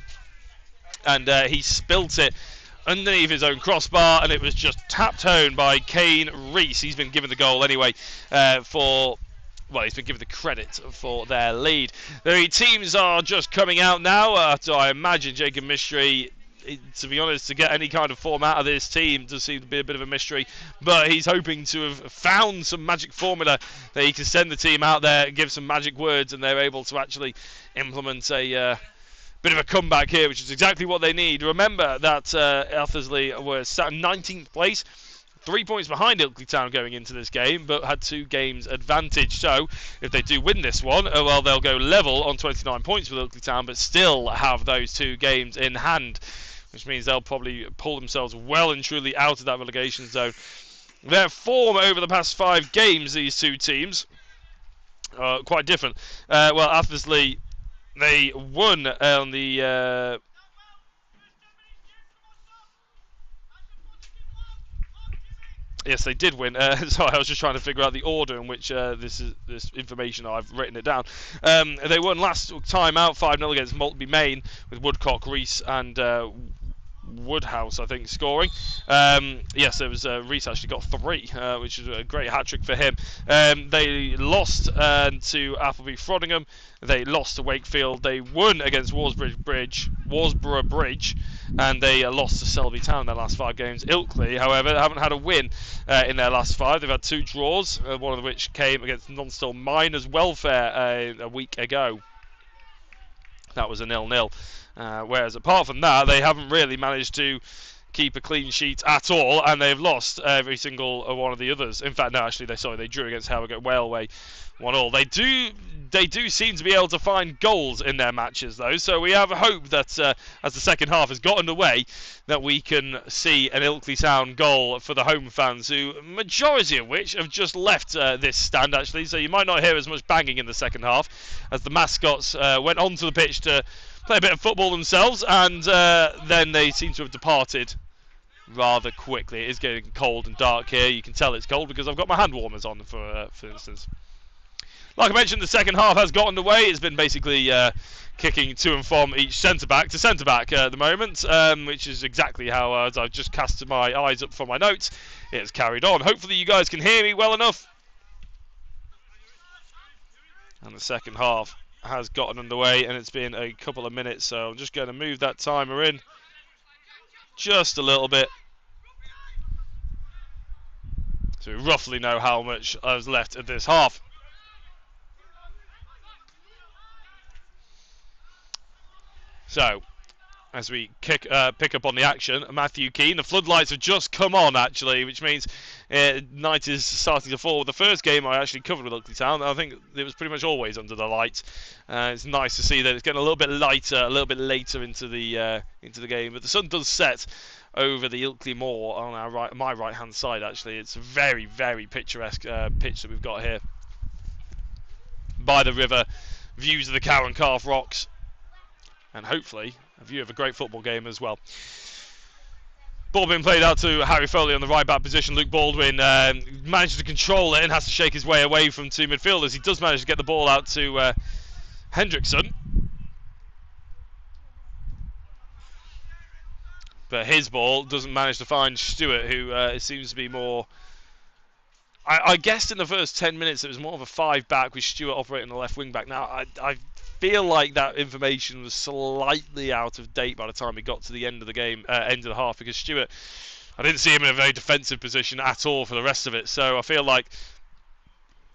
and he spilt it underneath his own crossbar, and it was just tapped home by Kane Reese. He's been given the goal anyway he's been given the credit for their lead. The teams are just coming out now. So I imagine Jacob Mystery, to be honest, to get any kind of form out of this team does seem to be a bit of a mystery, but he's hoping to have found some magic formula that he can send the team out there, give some magic words, and they're able to actually implement a bit of a comeback here, which is exactly what they need. Remember that Athersley were sat in 19th place, 3 points behind Ilkley Town going into this game, but had 2 games advantage. So if they do win this one, well, they'll go level on 29 points with Ilkley Town, but still have those 2 games in hand, which means they'll probably pull themselves well and truly out of that relegation zone. Their form over the past 5 games, these 2 teams, are quite different. Well, Athersley, they won on the yes, they did win. Sorry, I was just trying to figure out the order in which this information, I've written it down. They won last time out 5-0 against Maltby Main, with Woodcock, Reese and Woodhouse, I think, scoring. Yes, there was Reese actually got 3, which is a great hat-trick for him. They lost to Appleby Frodingham. They lost to Wakefield. They won against Warsborough Bridge, and they lost to Selby Town in their last 5 games. Ilkley, however, haven't had a win in their last 5. They've had 2 draws, one of which came against Nonstall Miners Welfare a week ago. That was a 0-0. Whereas apart from that, they haven't really managed to keep a clean sheet at all, and they've lost every single one of the others. In fact, no, actually, they drew against Harrogate Railway 1-1. They do seem to be able to find goals in their matches, though. So we have hope that as the second half has got underway, that we can see an Ilkley Town goal for the home fans, who majority of which have just left this stand actually. So you might not hear as much banging in the second half, as the mascots went onto the pitch to play a bit of football themselves, and then they seem to have departed rather quickly. It is getting cold and dark here. You can tell it's cold because I've got my hand warmers on, for instance. Like I mentioned, the second half has got underway. It's been basically kicking to and from each centre-back to centre-back at the moment, which is exactly how, as I've just cast my eyes up from my notes, it has carried on. Hopefully you guys can hear me well enough. And the second half has gotten underway, and it's been a couple of minutes, so I'm just going to move that timer in just a little bit, so we roughly know how much is left of this half. So, as we pick up on the action, Matthew Keane, the floodlights have just come on actually, which means night is starting to fall. The first game I actually covered with Ilkley Town, I think it was pretty much always under the light. It's nice to see that it's getting a little bit lighter, a little bit later into the game, but the sun does set over the Ilkley Moor on our my right hand side actually. It's a very, very picturesque pitch that we've got here by the river, views of the Cow and Calf Rocks, and hopefully a view of a great football game as well. Ball being played out to Harry Foley on the right back position. Luke Baldwin manages to control it and has to shake his way away from 2 midfielders. He does manage to get the ball out to Hendrickson, but his ball doesn't manage to find Stewart, who it seems to be more... I guessed in the first 10 minutes it was more of a 5-back with Stewart operating the left wing back. Now, I feel like that information was slightly out of date by the time we got to the end of the game, end of the half, because Stewart, I didn't see him in a very defensive position at all for the rest of it. So I feel like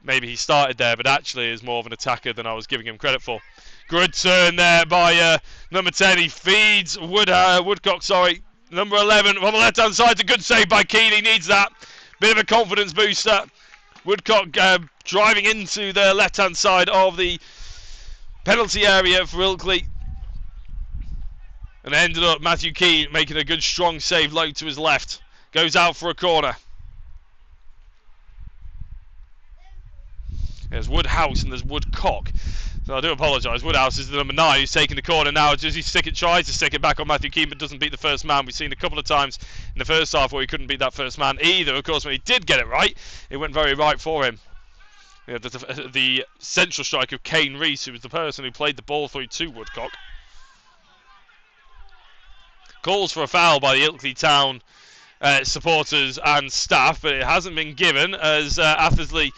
maybe he started there, but actually is more of an attacker than I was giving him credit for. Good turn there by number 10. He feeds Woodcock, sorry. Number 11 on the left-hand side. It's a good save by Keane. He needs that. Bit of a confidence booster. Woodcock driving into the left-hand side of the penalty area for Ilkley. And it ended up Matthew Keane making a good strong save low to his left. Goes out for a corner. There's Woodhouse and there's Woodcock. So I do apologise. Woodhouse is the number 9 who's taking the corner now. Does he tries to stick it back on Matthew Keane, but doesn't beat the first man. We've seen a couple of times in the first half where he couldn't beat that first man either. Of course, when he did get it right, it went very right for him. Yeah, the central strike of Kane Reese, who was the person who played the ball through to Woodcock. Calls for a foul by the Ilkley Town supporters and staff, but it hasn't been given as Athersley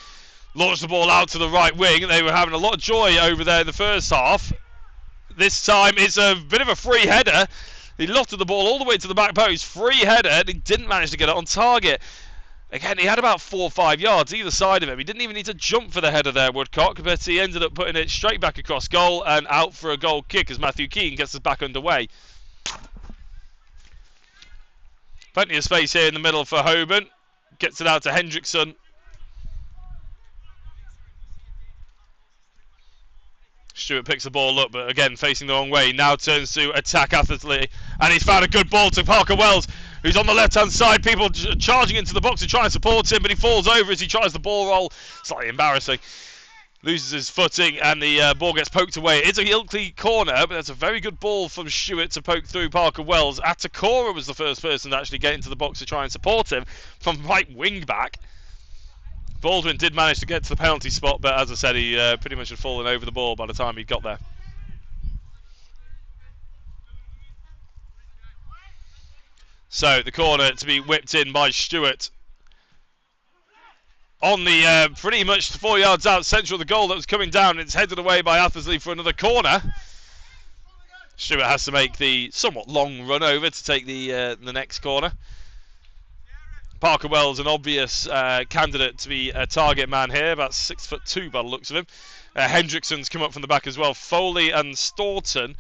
launched the ball out to the right wing. They were having a lot of joy over there in the first half. This time it's a bit of a free header. He lofted the ball all the way to the back post. Free header, and he didn't manage to get it on target. Again, he had about 4 or 5 yards either side of him. He didn't even need to jump for the header there, Woodcock, but he ended up putting it straight back across goal and out for a goal kick as Matthew Keane gets us back underway. Plenty of space here in the middle for Hoban. Gets it out to Hendrickson. Stewart picks the ball up, but again facing the wrong way. Now turns to attack Athersley, and he's found a good ball to Parker Wells, who's on the left-hand side. People charging into the box to try and support him, but he falls over as he tries the ball roll. Slightly embarrassing. Loses his footing, and the ball gets poked away. It's a Ilkley corner, but that's a very good ball from Stewart to poke through Parker Wells. Atakora was the first person to actually get into the box to try and support him from right wing back. Baldwin did manage to get to the penalty spot, but as I said, he pretty much had fallen over the ball by the time he got there. So the corner to be whipped in by Stewart. On the pretty much 4 yards out central of the goal that was coming down. It's headed away by Athersley for another corner. Stewart has to make the somewhat long run over to take the next corner. Parker Wells, an obvious candidate to be a target man here, about 6'2" by the looks of him. Hendrickson's come up from the back as well. Foley and Staunton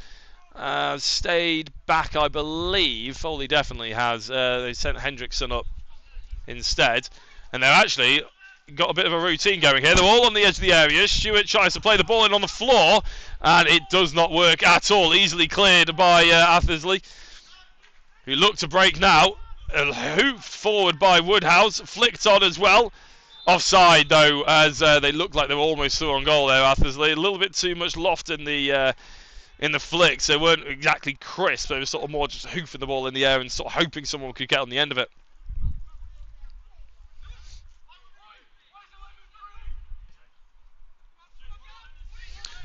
stayed back, I believe. Foley definitely has. They sent Hendrickson up instead. And they're actually got a bit of a routine going here. They're all on the edge of the area. Stewart tries to play the ball in on the floor, and it does not work at all. Easily cleared by Athersley, who look to break now. A hoop forward by Woodhouse, flicked on as well. Offside though, as they looked like they were almost through on goal there. Athersley, a little bit too much loft in the flicks. They weren't exactly crisp. They were sort of more just hoofing the ball in the air and sort of hoping someone could get on the end of it.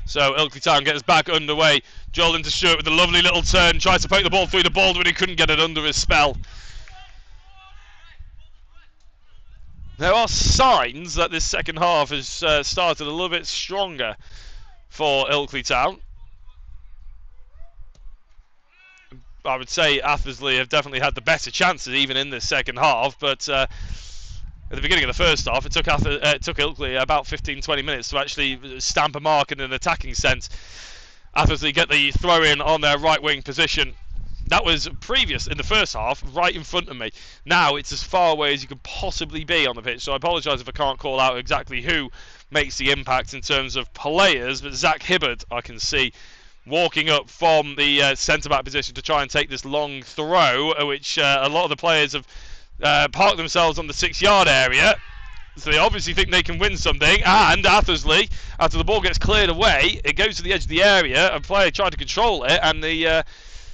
So Ilkley Town gets back underway. Joel into Stewart with a lovely little turn. Tries to poke the ball through the ball, but he couldn't get it under his spell. There are signs that this second half has started a little bit stronger for Ilkley Town. I would say Athersley have definitely had the better chances even in this second half, but at the beginning of the first half it took Ilkley about 15-20 minutes to actually stamp a mark in an attacking sense. Athersley get the throw in on their right wing position. That was previous in the first half, right in front of me. Now it's as far away as you can possibly be on the pitch, so I apologise if I can't call out exactly who makes the impact in terms of players, but Zach Hibbard I can see walking up from the centre-back position to try and take this long throw, which a lot of the players have parked themselves on the 6-yard area. So they obviously think they can win something, and Athersley, after the ball gets cleared away, it goes to the edge of the area. A player tried to control it, and the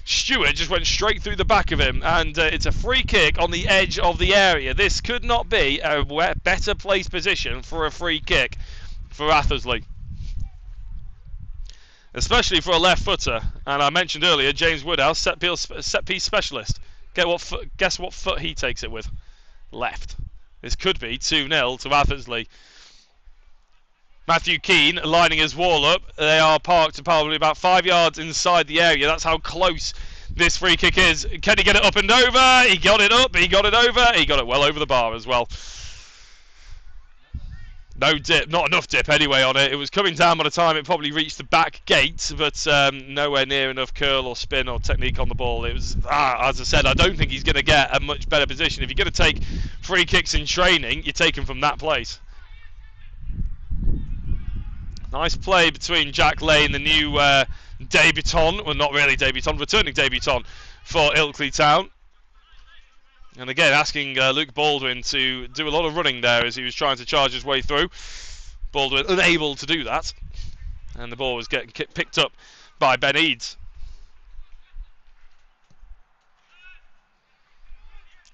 Stewart just went straight through the back of him, and it's a free kick on the edge of the area. This could not be a better placed position for a free kick for Athersley, especially for a left footer. And I mentioned earlier James Woodhouse, set piece specialist. Guess what foot he takes it with? Left. This could be 2-0 to Athersley. Matthew Keane lining his wall up. They are parked probably about 5 yards inside the area. That's how close this free kick is. Can he get it up and over? He got it up, he got it over, he got it well over the bar as well. No dip, not enough dip anyway on it. It was coming down by the time it probably reached the back gate, but nowhere near enough curl or spin or technique on the ball. It was, as I said, I don't think he's going to get a much better position. If you're going to take free kicks in training, you take them from that place. Nice play between Jack Lane, the new debutant, well not really debutant, returning debutant for Ilkley Town. And again, asking Luke Baldwin to do a lot of running there as he was trying to charge his way through. Baldwin unable to do that. And the ball was getting picked up by Ben Eads.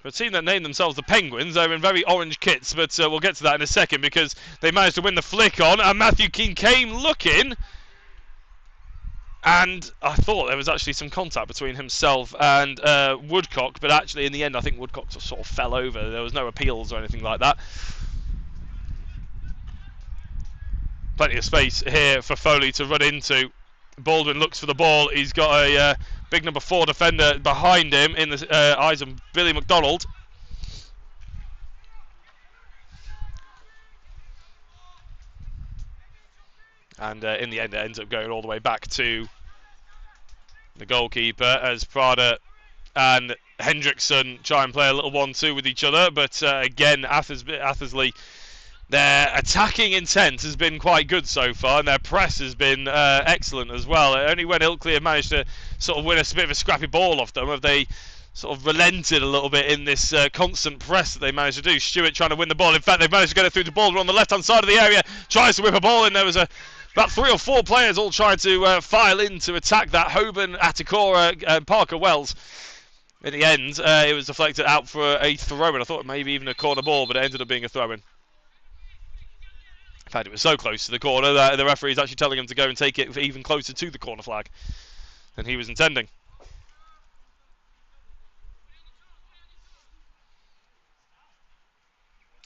For a team that named themselves the Penguins, they're in very orange kits, but we'll get to that in a second because they managed to win the flick on, and Matthew Keane came looking. And I thought there was actually some contact between himself and Woodcock, but actually in the end I think Woodcock sort of fell over. There was no appeals or anything like that. Plenty of space here for Foley to run into. Baldwin looks for the ball. He's got a big number 4 defender behind him in the eyes of Billy McDonald. And in the end, it ends up going all the way back to the goalkeeper as Prada and Hendrickson try and play a little 1-2 with each other. But again, Athersley, their attacking intent has been quite good so far, and their press has been excellent as well. Only when Ilkley have managed to sort of win a bit of a scrappy ball off them have they sort of relented a little bit in this constant press that they managed to do. Stewart trying to win the ball. In fact, they've managed to get it through the ball on the left-hand side of the area. Tries to whip a ball in. There was about 3 or 4 players all trying to file in to attack that. Hoban, Atakora, and Parker Wells. In the end, it was deflected out for a throw-in. I thought maybe even a corner ball, but it ended up being a throw-in. In fact, it was so close to the corner that the referee is actually telling him to go and take it even closer to the corner flag than he was intending.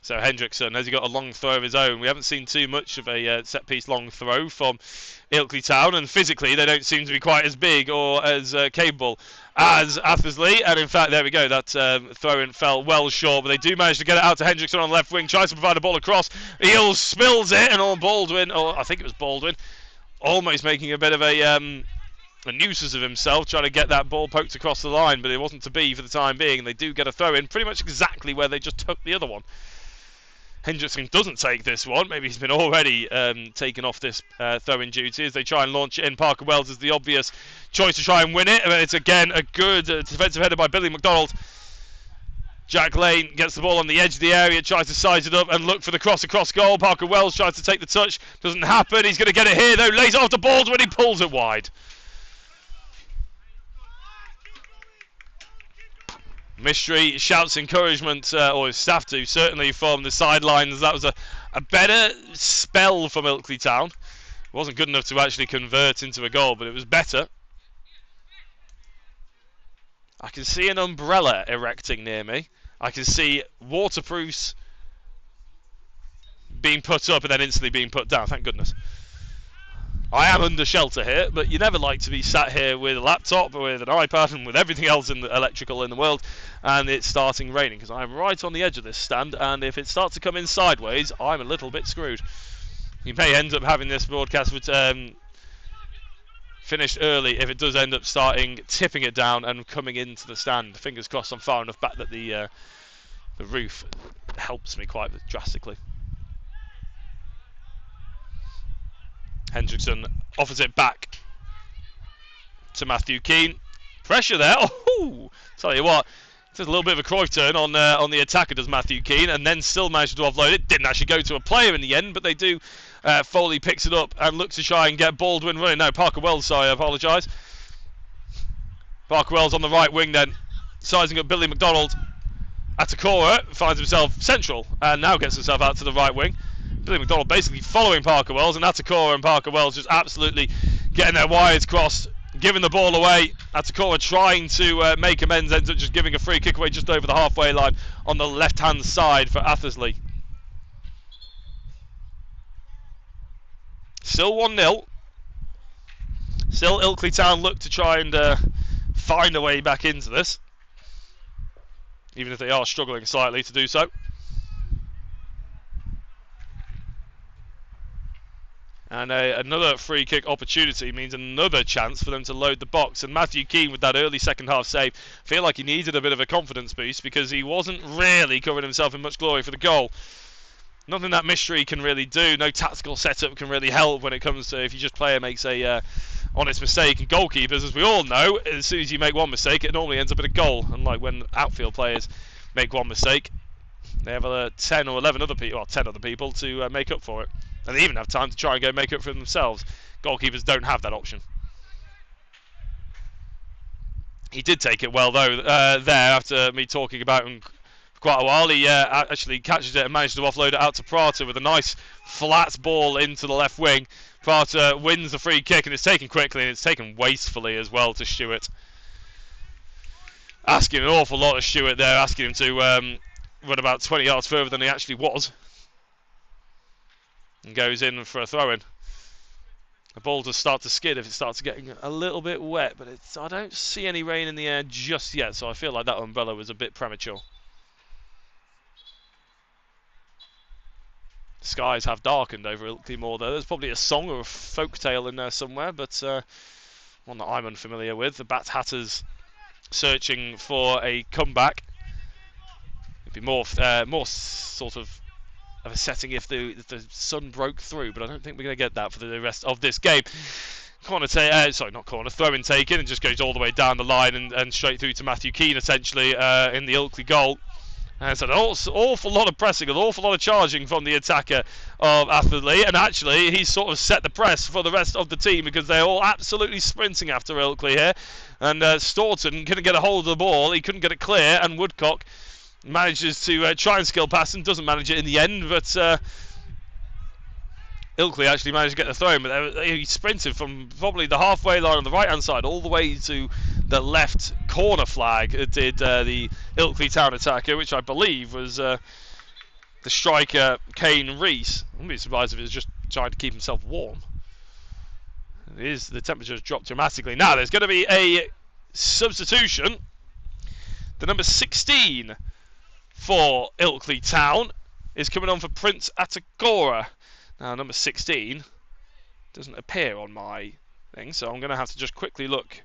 So Hendrickson, has he got a long throw of his own? We haven't seen too much of a set-piece long throw from Ilkley Town, and physically they don't seem to be quite as big or as capable as Athersley. And in fact, there we go, that throw-in fell well short, but they do manage to get it out to Hendrickson on the left wing, tries to provide a ball across. Eel spills it, and on Baldwin, or I think it was Baldwin, almost making a bit of a nuisance of himself, trying to get that ball poked across the line, but it wasn't to be for the time being, and they do get a throw-in pretty much exactly where they just took the other one. Hendrickson doesn't take this one. Maybe he's been already taken off this throw-in duty as they try and launch it in. Parker Wells is the obvious choice to try and win it. But it's again a good defensive header by Billy McDonald. Jack Lane gets the ball on the edge of the area, tries to size it up and look for the cross across goal. Parker Wells tries to take the touch. Doesn't happen. He's going to get it here though. Lays it off the balls when he pulls it wide. Mystery shouts encouragement, or his staff do, certainly from the sidelines. That was a better spell from Ilkley Town. It wasn't good enough to actually convert into a goal, but it was better. I can see an umbrella erecting near me. I can see waterproofs being put up and then instantly being put down, thank goodness. I am under shelter here, but you never like to be sat here with a laptop, with an iPad, and with everything else in the electrical in the world, and it's starting raining, because I'm right on the edge of this stand, and if it starts to come in sideways, I'm a little bit screwed. You may end up having this broadcast finished early if it does end up tipping it down and coming into the stand. Fingers crossed I'm far enough back that the roof helps me quite drastically. Hendrickson offers it back to Matthew Keane. Pressure there. Oh, tell you what, there's a little bit of a Cruyff turn on the attacker, does Matthew Keane, and then still managed to offload it. Didn't actually go to a player in the end, but they do. Foley picks it up and looks to try and get Baldwin running. No, Parker Wells, sorry, I apologise. Parker Wells on the right wing then, sizing up Billy McDonald. Atakora finds himself central and now gets himself out to the right wing. Billy McDonald basically following Parker Wells, and Atakora and Parker Wells just absolutely getting their wires crossed, giving the ball away. Atakora trying to make amends, ends up just giving a free kick away just over the halfway line on the left-hand side for Athersley. Still 1-0. Still Ilkley Town look to try and find a way back into this, even if they are struggling slightly to do so. And another free kick opportunity means another chance for them to load the box. And Matthew Keane, with that early second half save, I feel like he needed a bit of a confidence boost because he wasn't really covering himself in much glory for the goal. Nothing that mystery can really do. No tactical setup can really help when it comes to if your player makes a honest mistake. And goalkeepers, as we all know, as soon as you make one mistake, it normally ends up in a goal. Unlike when outfield players make one mistake, they have 10 or 11 other people, well, 10 other people to make up for it. And they even have time to try and go make up for themselves. Goalkeepers don't have that option. He did take it well, though, there, after me talking about him for quite a while. He actually catches it and manages to offload it out to Prata with a nice flat ball into the left wing. Prata wins the free kick, and it's taken quickly, and it's taken wastefully as well to Stewart. Asking an awful lot of Stewart there, asking him to run about 20 yards further than he actually was. And goes in for a throw-in. The ball does start to skid if it starts getting a little bit wet, but I don't see any rain in the air just yet, so I feel like that umbrella was a bit premature. The skies have darkened over Ilkley Moor, though. There's probably a song or a folk tale in there somewhere, but one that I'm unfamiliar with. The Bat Hatters searching for a comeback. It'd be more sort of a setting if the sun broke through, but I don't think we're going to get that for the rest of this game. Throw-in taken, and just goes all the way down the line and straight through to Matthew Keane, essentially, in the Ilkley goal. And it's an awful lot of pressing, an awful lot of charging from the attacker of Athersley, and actually he's sort of set the press for the rest of the team because they're all absolutely sprinting after Ilkley here. And Staunton couldn't get a hold of the ball, he couldn't get it clear, and Woodcock manages to try and skill pass and doesn't manage it in the end, but Ilkley actually managed to get the throw in, but he sprinted from probably the halfway line on the right hand side all the way to the left corner flag. It did the Ilkley Town attacker, which I believe was the striker Kane Rees. I wouldn't be surprised if he was just trying to keep himself warm. The temperature has dropped dramatically. Now there's going to be a substitution. The number 16 for Ilkley Town is coming on for Prince Atagora. Now, number 16 doesn't appear on my thing, so I'm going to have to just quickly look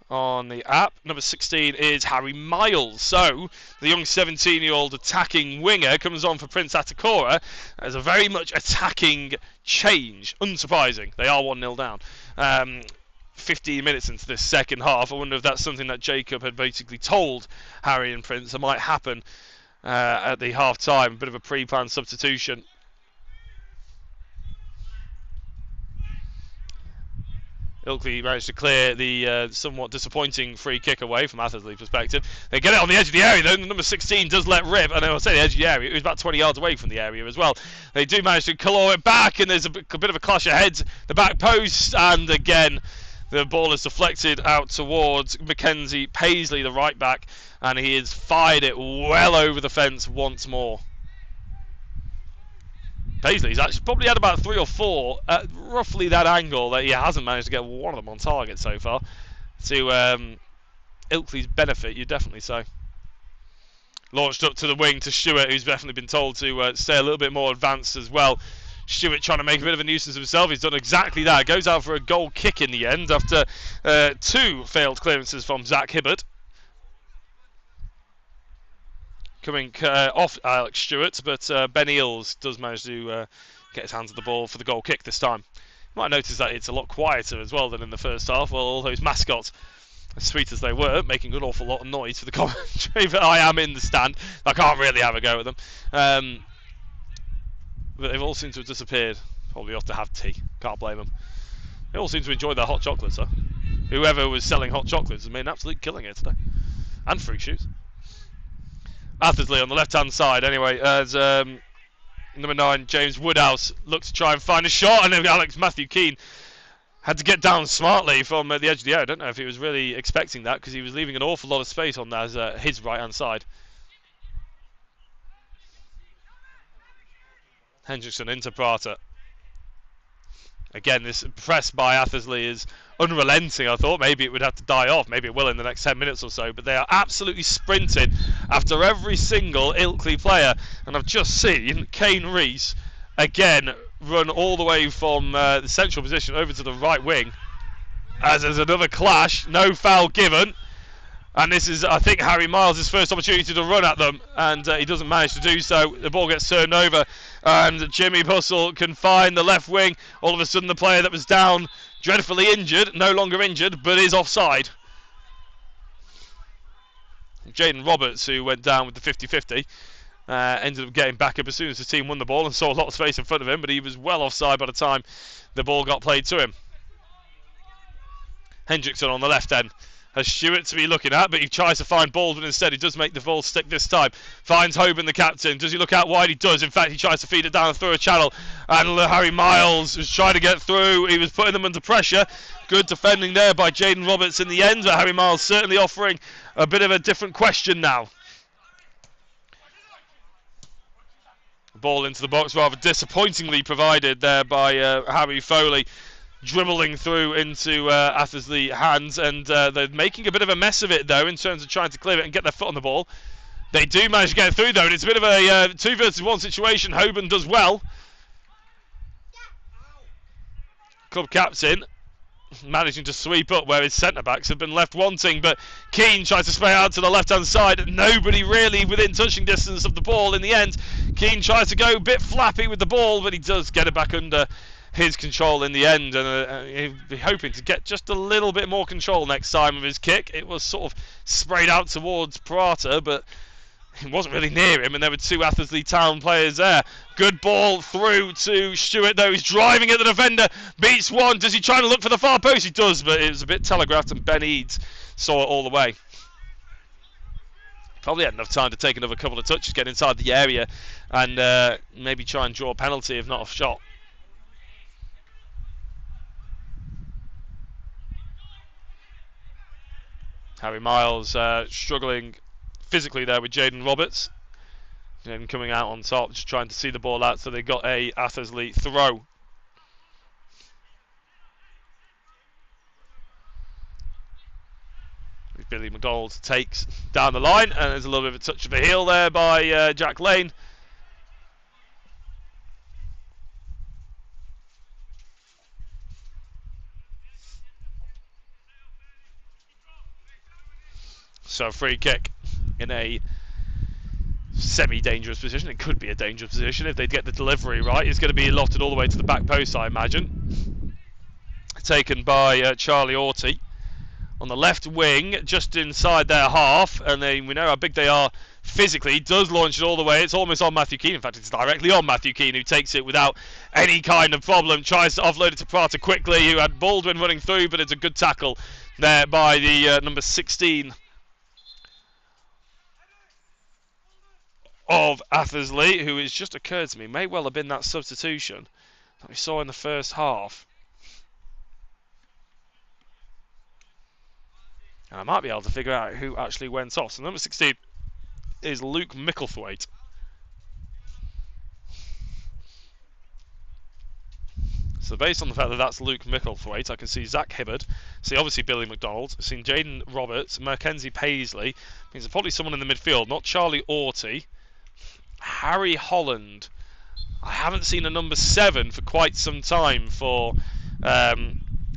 on the app. Number 16 is Harry Miles. So, the young 17-year-old attacking winger comes on for Prince Atagora as a very much attacking change. Unsurprising. They are 1-0 down. 15 minutes into this second half. I wonder if that's something that Jacob had basically told Harry and Prince that might happen at the half-time. A bit of a pre-planned substitution. Ilkley managed to clear the somewhat disappointing free kick away from Athersley's perspective. They get it on the edge of the area, though. Number 16 does let rip, and I will say the edge of the area. It was about 20 yards away from the area as well. They do manage to claw it back, and there's a bit of a clash of heads. The back post, and again, the ball is deflected out towards Mackenzie Paisley, the right back, and he has fired it well over the fence once more. Paisley's actually probably had about 3 or 4 at roughly that angle that he hasn't managed to get one of them on target so far. To Ilkley's benefit, you'd definitely say. Launched up to the wing to Stewart, who's definitely been told to stay a little bit more advanced as well. Stewart trying to make a bit of a nuisance of himself. He's done exactly that. Goes out for a goal kick in the end after 2 failed clearances from Zach Hibbert. Coming off Alex Stewart, but Ben Eales does manage to get his hands on the ball for the goal kick this time. You might notice that it's a lot quieter as well than in the first half. Well, all those mascots, as sweet as they were, making an awful lot of noise for the commentary, but I am in the stand. I can't really have a go at them. But they've all seemed to have disappeared. Probably off to have tea. Can't blame them. They all seem to enjoy their hot chocolates, though. Whoever was selling hot chocolates has made an absolute killing here today. And fruit shoots. Athersley on the left-hand side, anyway, as number 9, James Woodhouse, looked to try and find a shot, and then Matthew Keane had to get down smartly from the edge of the area. I don't know if he was really expecting that, because he was leaving an awful lot of space on that, his right-hand side. Hendrickson into Prata. Again, this press by Athersley is unrelenting. I thought maybe it would have to die off. Maybe it will in the next 10 minutes or so. But they are absolutely sprinting after every single Ilkley player. And I've just seen Kane Rees, again, run all the way from the central position over to the right wing. As there's another clash, no foul given. And this is, I think, Harry Miles' first opportunity to run at them, and he doesn't manage to do so. The ball gets turned over, and Jimmy Bussell can find the left wing. All of a sudden, the player that was down, dreadfully injured, no longer injured, but is offside. Jaden Roberts, who went down with the 50-50, ended up getting back up as soon as the team won the ball and saw a lot of space in front of him, but he was well offside by the time the ball got played to him. Hendrickson on the left end has Stewart to be looking at, but he tries to find Baldwin instead. He does make the ball stick this time. Finds Hoban, the captain. Does he look out wide? He does. In fact, he tries to feed it down through a channel. And Harry Miles was trying to get through. He was putting them under pressure. Good defending there by Jaden Roberts in the end, but Harry Miles certainly offering a bit of a different question now. Ball into the box, rather disappointingly provided there by Harry Foley. Dribbling through into Athersley hands, and they're making a bit of a mess of it though in terms of trying to clear it and get their foot on the ball. They do manage to get it through though, and it's a bit of a 2 versus 1 situation. Hoban does well. Club captain managing to sweep up where his centre-backs have been left wanting, but Keane tries to spray out to the left-hand side. Nobody really within touching distance of the ball in the end. Keane tries to go a bit flappy with the ball, but he does get it back under his control in the end, and he'd be hoping to get just a little bit more control next time with his kick. It was sort of sprayed out towards Prata, but it wasn't really near him, and there were 2 Athersley Town players there. Good ball through to Stewart, though. He's driving at the defender, beats one. Does he try to look for the far post? He does, but it was a bit telegraphed, and Ben Eads saw it all the way. Probably had enough time to take another couple of touches, get inside the area, and maybe try and draw a penalty, if not a shot. Harry Miles struggling physically there with Jaden Roberts. And coming out on top, just trying to see the ball out, so they got a Athersley throw. Billy McDonald takes down the line, and there's a little bit of a touch of a heel there by Jack Lane. So a free kick in a semi-dangerous position. It could be a dangerous position if they get the delivery right. It's going to be lofted all the way to the back post, I imagine. Taken by Charlie Orty on the left wing, just inside their half, and we know how big they are physically. Does launch it all the way. It's almost on Matthew Keane. In fact, it's directly on Matthew Keane, who takes it without any kind of problem. Tries to offload it to Prata quickly, who had Baldwin running through, but it's a good tackle there by the number 16 of Athersley, who has just occurred to me may well have been that substitution that we saw in the first half. And I might be able to figure out who actually went off. So number 16 is Luke Micklethwaite. So based on the fact that that's Luke Micklethwaite, I can see Zach Hibbard, see obviously Billy McDonald, I've seen Jaden Roberts, Mackenzie Paisley, means probably someone in the midfield, not Charlie Orty. Harry Holland. I haven't seen a number 7 for quite some time for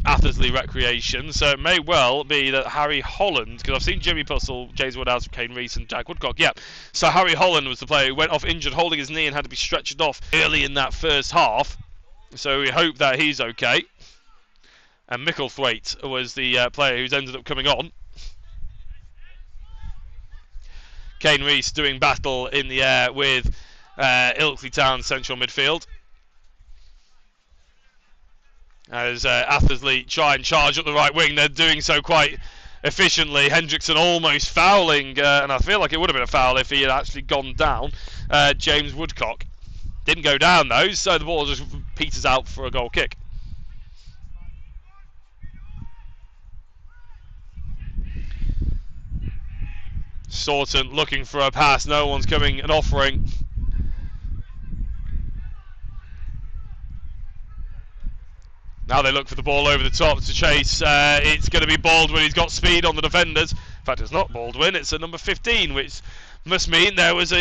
Athersley Recreation, so it may well be that Harry Holland, because I've seen Jimmy Bussell, James Woodhouse, Kane Rees and Jack Woodcock, yeah. So Harry Holland was the player who went off injured, holding his knee, and had to be stretched off early in that first half. So we hope that he's okay. And Micklethwaite was the player who's ended up coming on. Kane Rees doing battle in the air with Ilkley Town central midfield. As Athersley try and charge up the right wing, they're doing so quite efficiently. Hendrickson almost fouling, and I feel like it would have been a foul if he had actually gone down. James Woodcock didn't go down though, so the ball just peters out for a goal kick. Staunton looking for a pass, no one's coming and offering. Now they look for the ball over the top to chase. It's going to be Baldwin. He's got speed on the defenders. In fact, it's not Baldwin. It's a number 15, which must mean there was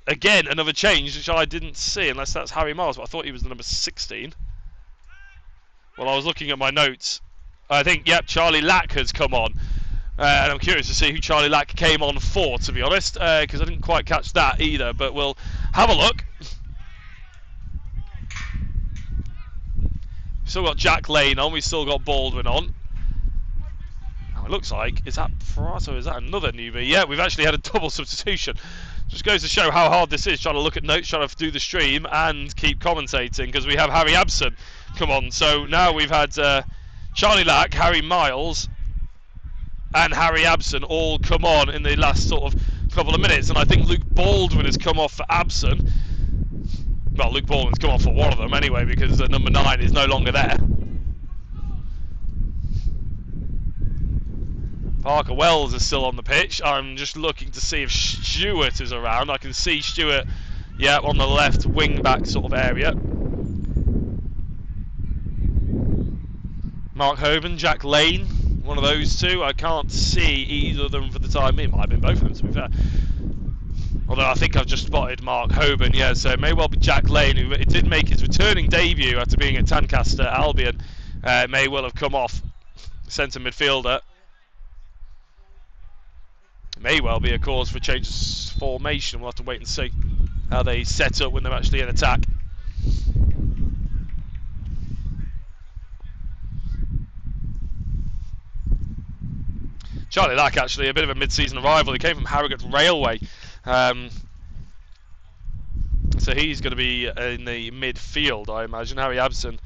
again another change, which I didn't see, unless that's Harry Miles. But I thought he was the number 16. Well, I was looking at my notes. I think, yep, Charlie Lack has come on. And I'm curious to see who Charlie Lack came on for, to be honest, because I didn't quite catch that either. But we'll have a look. Still got Jack Lane on. We've still got Baldwin on. Now it looks like, is that Prato? Is that another newbie? Yeah, we've actually had a double substitution. Just goes to show how hard this is, trying to look at notes, trying to do the stream and keep commentating, because we have Harry Abson come on. So now we've had Charlie Lack, Harry Miles and Harry Abson all come on in the last sort of couple of minutes. And I think Luke Baldwin has come off for Abson. Well, Luke Baldwin's come off for one of them anyway, because number 9 is no longer there. Parker Wells is still on the pitch. I'm just looking to see if Stewart is around. I can see Stewart, yeah, on the left wing back sort of area. Mark Hoban, Jack Lane, one of those two. I can't see either of them for the time being. Might have been both of them, to be fair. Although I think I've just spotted Mark Hoban, yeah, so it may well be Jack Lane, who it did make his returning debut after being at Tadcaster Albion. May well have come off centre midfielder. May well be a cause for change of formation. We'll have to wait and see how they set up when they're actually in attack. Charlie Lack, actually, a bit of a mid-season arrival. He came from Harrogate Railway. So he's going to be in the midfield, I imagine. Harry Abson,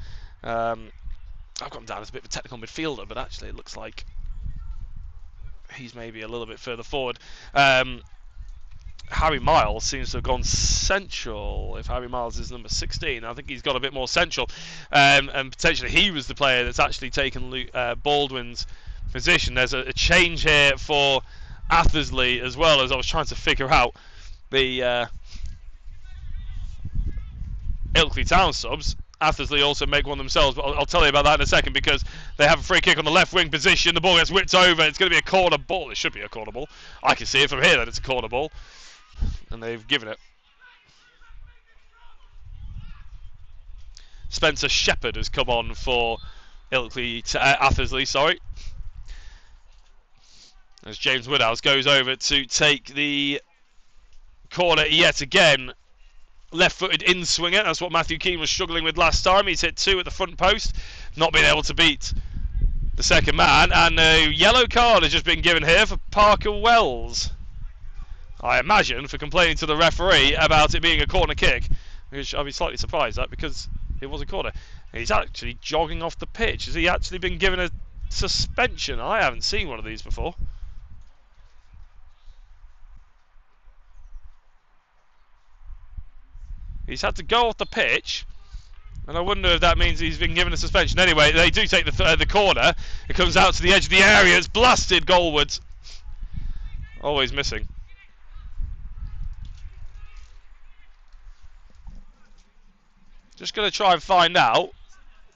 I've got him down as a bit of a technical midfielder, but actually it looks like he's maybe a little bit further forward. Harry Miles seems to have gone central. If Harry Miles is number 16, I think he's got a bit more central. And potentially he was the player that's actually taken Baldwin's position. There's a change here for Athersley as well, as I was trying to figure out the Ilkley Town subs. Athersley also make one themselves, but I'll tell you about that in a second, because they have a free kick on the left wing position. The ball gets whipped over. It's going to be a corner ball. It should be a corner ball. I can see it from here that it's a corner ball, and they've given it. Spencer Shepherd has come on for Athersley, sorry. As James Woodhouse goes over to take the corner yet again. Left-footed in-swinger. That's what Matthew Keane was struggling with last time. He's hit 2 at the front post, not being able to beat the second man. And a yellow card has just been given here for Parker Wells, I imagine, for complaining to the referee about it being a corner kick, which I'll be slightly surprised at, because it was a corner. And he's actually jogging off the pitch. Has he actually been given a suspension? I haven't seen one of these before. He's had to go off the pitch, and I wonder if that means he's been given a suspension. Anyway, they do take the corner. It comes out to the edge of the area. It's blasted goalwards. Always missing. Just going to try and find out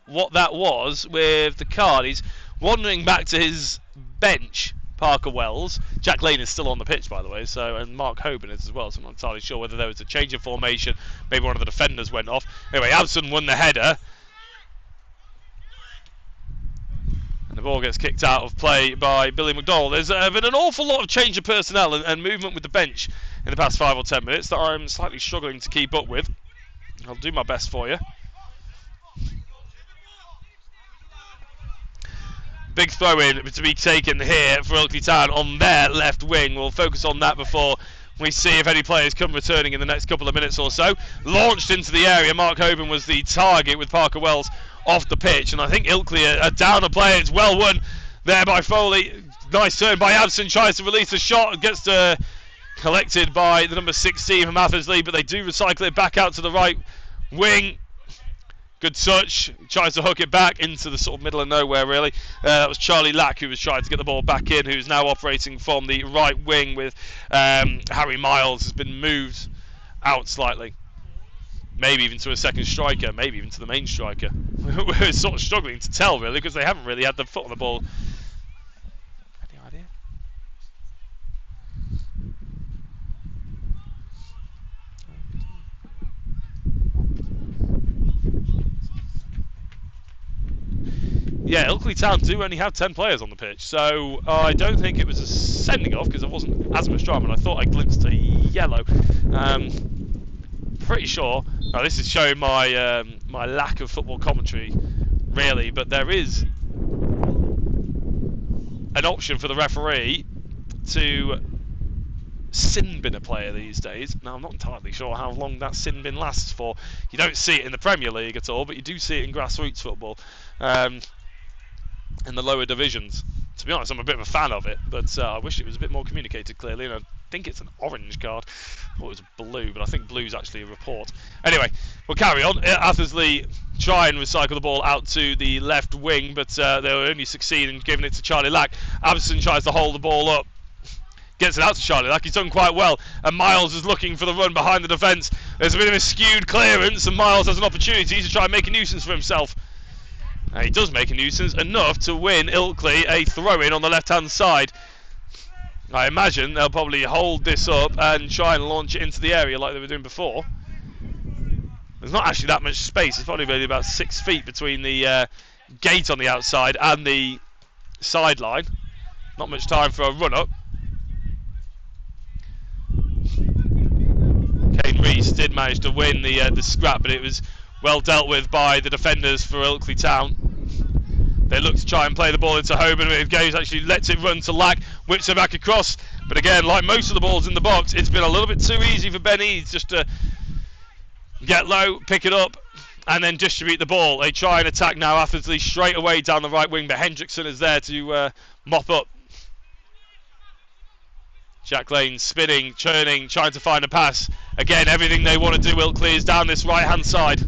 what that was with the card. He's wandering back to his bench, Parker Wells. Jack Lane is still on the pitch, by the way, so, and Mark Hoban is as well, so I'm not entirely sure whether there was a change of formation. Maybe one of the defenders went off. Anyway, Abson won the header. And the ball gets kicked out of play by Billy McDonald. There's been an awful lot of change of personnel and movement with the bench in the past 5 or 10 minutes that I'm slightly struggling to keep up with. I'll do my best for you. Big throw in to be taken here for Ilkley Town on their left wing. We'll focus on that before we see if any players come returning in the next couple of minutes or so. Launched into the area. Mark Hoban was the target with Parker Wells off the pitch. And I think Ilkley are down a player. It's well won there by Foley. Nice turn by Abson. Tries to release the shot. Gets collected by the number 16 from Athersley. But they do recycle it back out to the right wing. Good touch. Tries to hook it back into the sort of middle of nowhere, really. That was Charlie Lack who was trying to get the ball back in, who's now operating from the right wing with Harry Miles has been moved out slightly. maybe even to a second striker, maybe even to the main striker. We're sort of struggling to tell, really, because they haven't really had the foot on the ball. Any idea? Yeah, Ilkley Town do only have 10 players on the pitch, so I don't think it was a sending off because there wasn't as much drama, and I thought I glimpsed a yellow. Pretty sure. Now this is showing my my lack of football commentary, really, but there is an option for the referee to sin bin a player these days. Now I'm not entirely sure how long that sin bin lasts for. You don't see it in the Premier League at all, but you do see it in grassroots football. In the lower divisions. To be honest, I'm a bit of a fan of it, but I wish it was a bit more communicated clearly, and I think it's an orange card. I thought it was blue, but I think blue's actually a report. Anyway, we'll carry on. Athersley try and recycle the ball out to the left wing, but they will only succeed in giving it to Charlie Lack. Abson tries to hold the ball up. Gets it out to Charlie Lack. He's done quite well, and Miles is looking for the run behind the defence. There's a bit of a skewed clearance, and Miles has an opportunity to try and make a nuisance for himself. And he does make a nuisance enough to win Ilkley a throw-in on the left-hand side. I imagine they'll probably hold this up and try and launch it into the area like they were doing before. There's not actually that much space. It's probably really about 6 feet between the gate on the outside and the sideline. Not much time for a run-up. Kane Rees did manage to win the scrap, but it was well dealt with by the defenders for Ilkley Town. They look to try and play the ball into Hoban, but Gaze actually lets it run to Lack, whips it back across. But again, like most of the balls in the box, it's been a little bit too easy for Ben Eads just to get low, pick it up, and then distribute the ball. They try and attack now Athersley straight away down the right wing, but Hendrickson is there to mop up. Jack Lane spinning, churning, trying to find a pass. Again, everything they want to do, Ilkley, is down this right-hand side.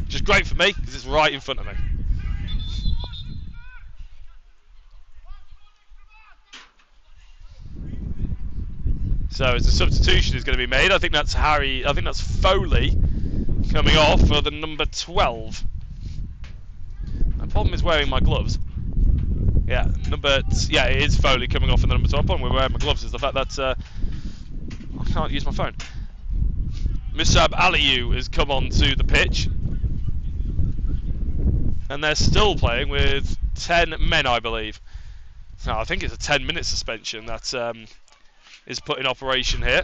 Which is great for me, because it's right in front of me. So as a substitution is going to be made, I think that's Foley coming off for the number 12. The problem is wearing my gloves. Yeah, it is Foley coming off for the number 12. The problem with wearing my gloves is the fact that I can't use my phone. Musab Aliyu has come onto the pitch. And they're still playing with 10 men, I believe. Now, I think it's a 10-minute suspension that is put in operation here.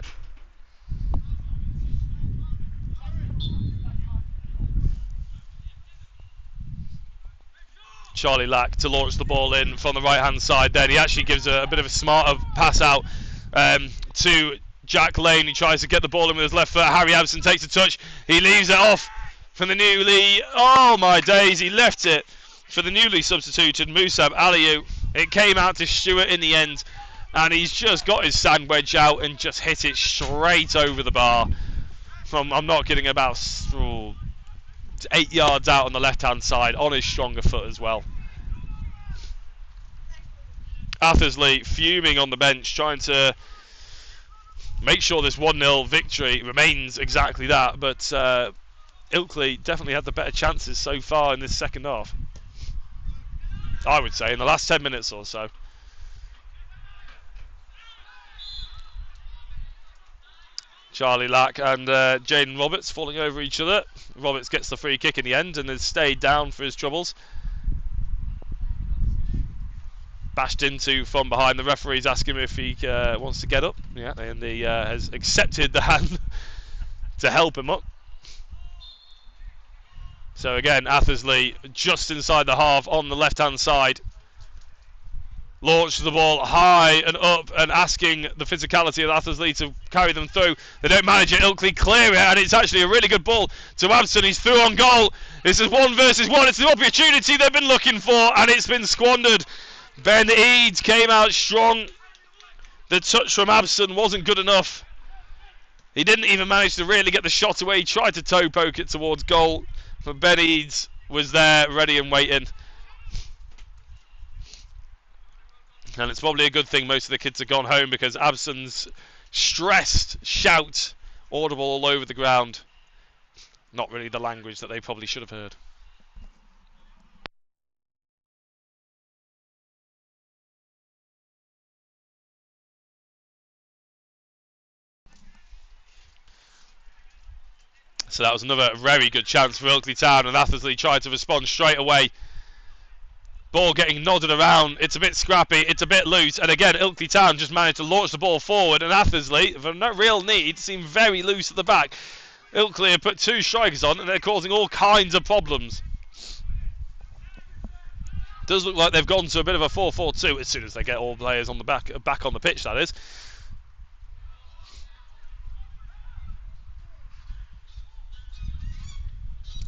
Charlie Lack to launch the ball in from the right-hand side. Then he actually gives a bit of a smarter pass out to Jack Lane. He tries to get the ball in with his left foot. Harry Abson takes a touch. He leaves it off for the newly, oh my days, he left it for the newly substituted Musab Aliyu. It came out to Stewart in the end, and he's just got his sand wedge out and just hit it straight over the bar from, I'm not kidding, about 8 yards out on the left-hand side on his stronger foot as well. Athersley fuming on the bench, trying to make sure this 1-0 victory remains exactly that, but Ilkley definitely had the better chances so far in this second half, I would say, in the last 10 minutes or so. Charlie Lack and Jaden Roberts falling over each other. Roberts gets the free kick in the end and has stayed down for his troubles. Bashed into from behind. The referee's asking him if he wants to get up. Yeah, and he has accepted the hand to help him up. So again, Athersley just inside the half on the left-hand side. Launches the ball high and up and asking the physicality of Athersley to carry them through. They don't manage it. Ilkley clear it, and it's actually a really good ball to Abson. He's through on goal. This is 1 versus 1. It's the opportunity they've been looking for, and it's been squandered. Ben Eads came out strong. The touch from Abson wasn't good enough. He didn't even manage to really get the shot away. He tried to toe poke it towards goal, but Ben Eads was there ready and waiting. And it's probably a good thing most of the kids have gone home, because Abson's stressed shout audible all over the ground. not really the language that they probably should have heard. So that was another very good chance for Ilkley Town, and Athersley tried to respond straight away. Ball getting nodded around, it's a bit scrappy, it's a bit loose, and again Ilkley Town just managed to launch the ball forward, and Athersley, for no real need, seemed very loose at the back. Ilkley have put 2 strikers on, and they're causing all kinds of problems. Does look like they've gone to a bit of a 4-4-2 as soon as they get all players on the back on the pitch, that is.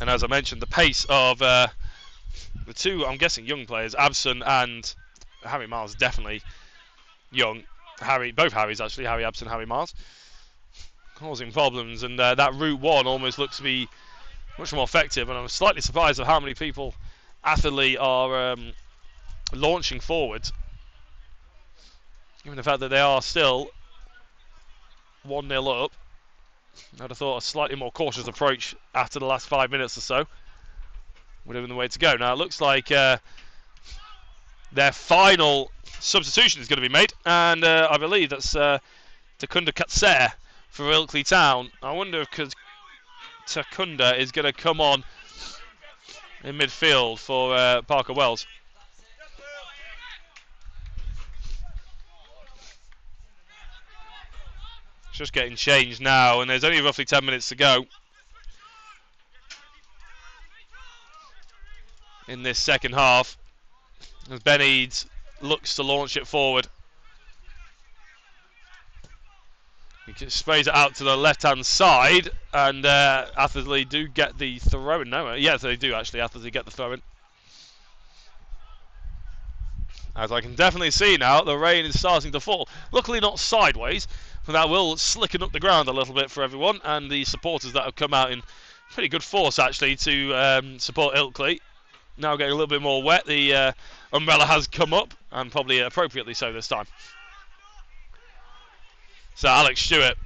And as I mentioned, the pace of the 2, I'm guessing, young players, Abson and Harry Miles, definitely young. Both Harrys actually, Harry Abson, Harry Miles, causing problems. And that route 1 almost looks to be much more effective. And I'm slightly surprised at how many people Atherley are launching forwards, given the fact that they are still 1-0 up. I'd have thought a slightly more cautious approach after the last 5 minutes or so would have been the way to go. Now it looks like their final substitution is going to be made, and I believe that's Takunda Katser for Ilkley Town. I wonder if Takunda is going to come on in midfield for Parker Wells. Just getting changed now, and there's only roughly 10 minutes to go in this second half, as Ben Eads looks to launch it forward. He sprays it out to the left-hand side, and Athersley do get the throw-in. No, yes, they do actually. Athersley get the throw-in. As I can definitely see now, the rain is starting to fall. Luckily not sideways, but that will slicken up the ground a little bit for everyone, and the supporters that have come out in pretty good force actually to support Ilkley. Now getting a little bit more wet. The umbrella has come up, and probably appropriately so this time. So Alex Stewart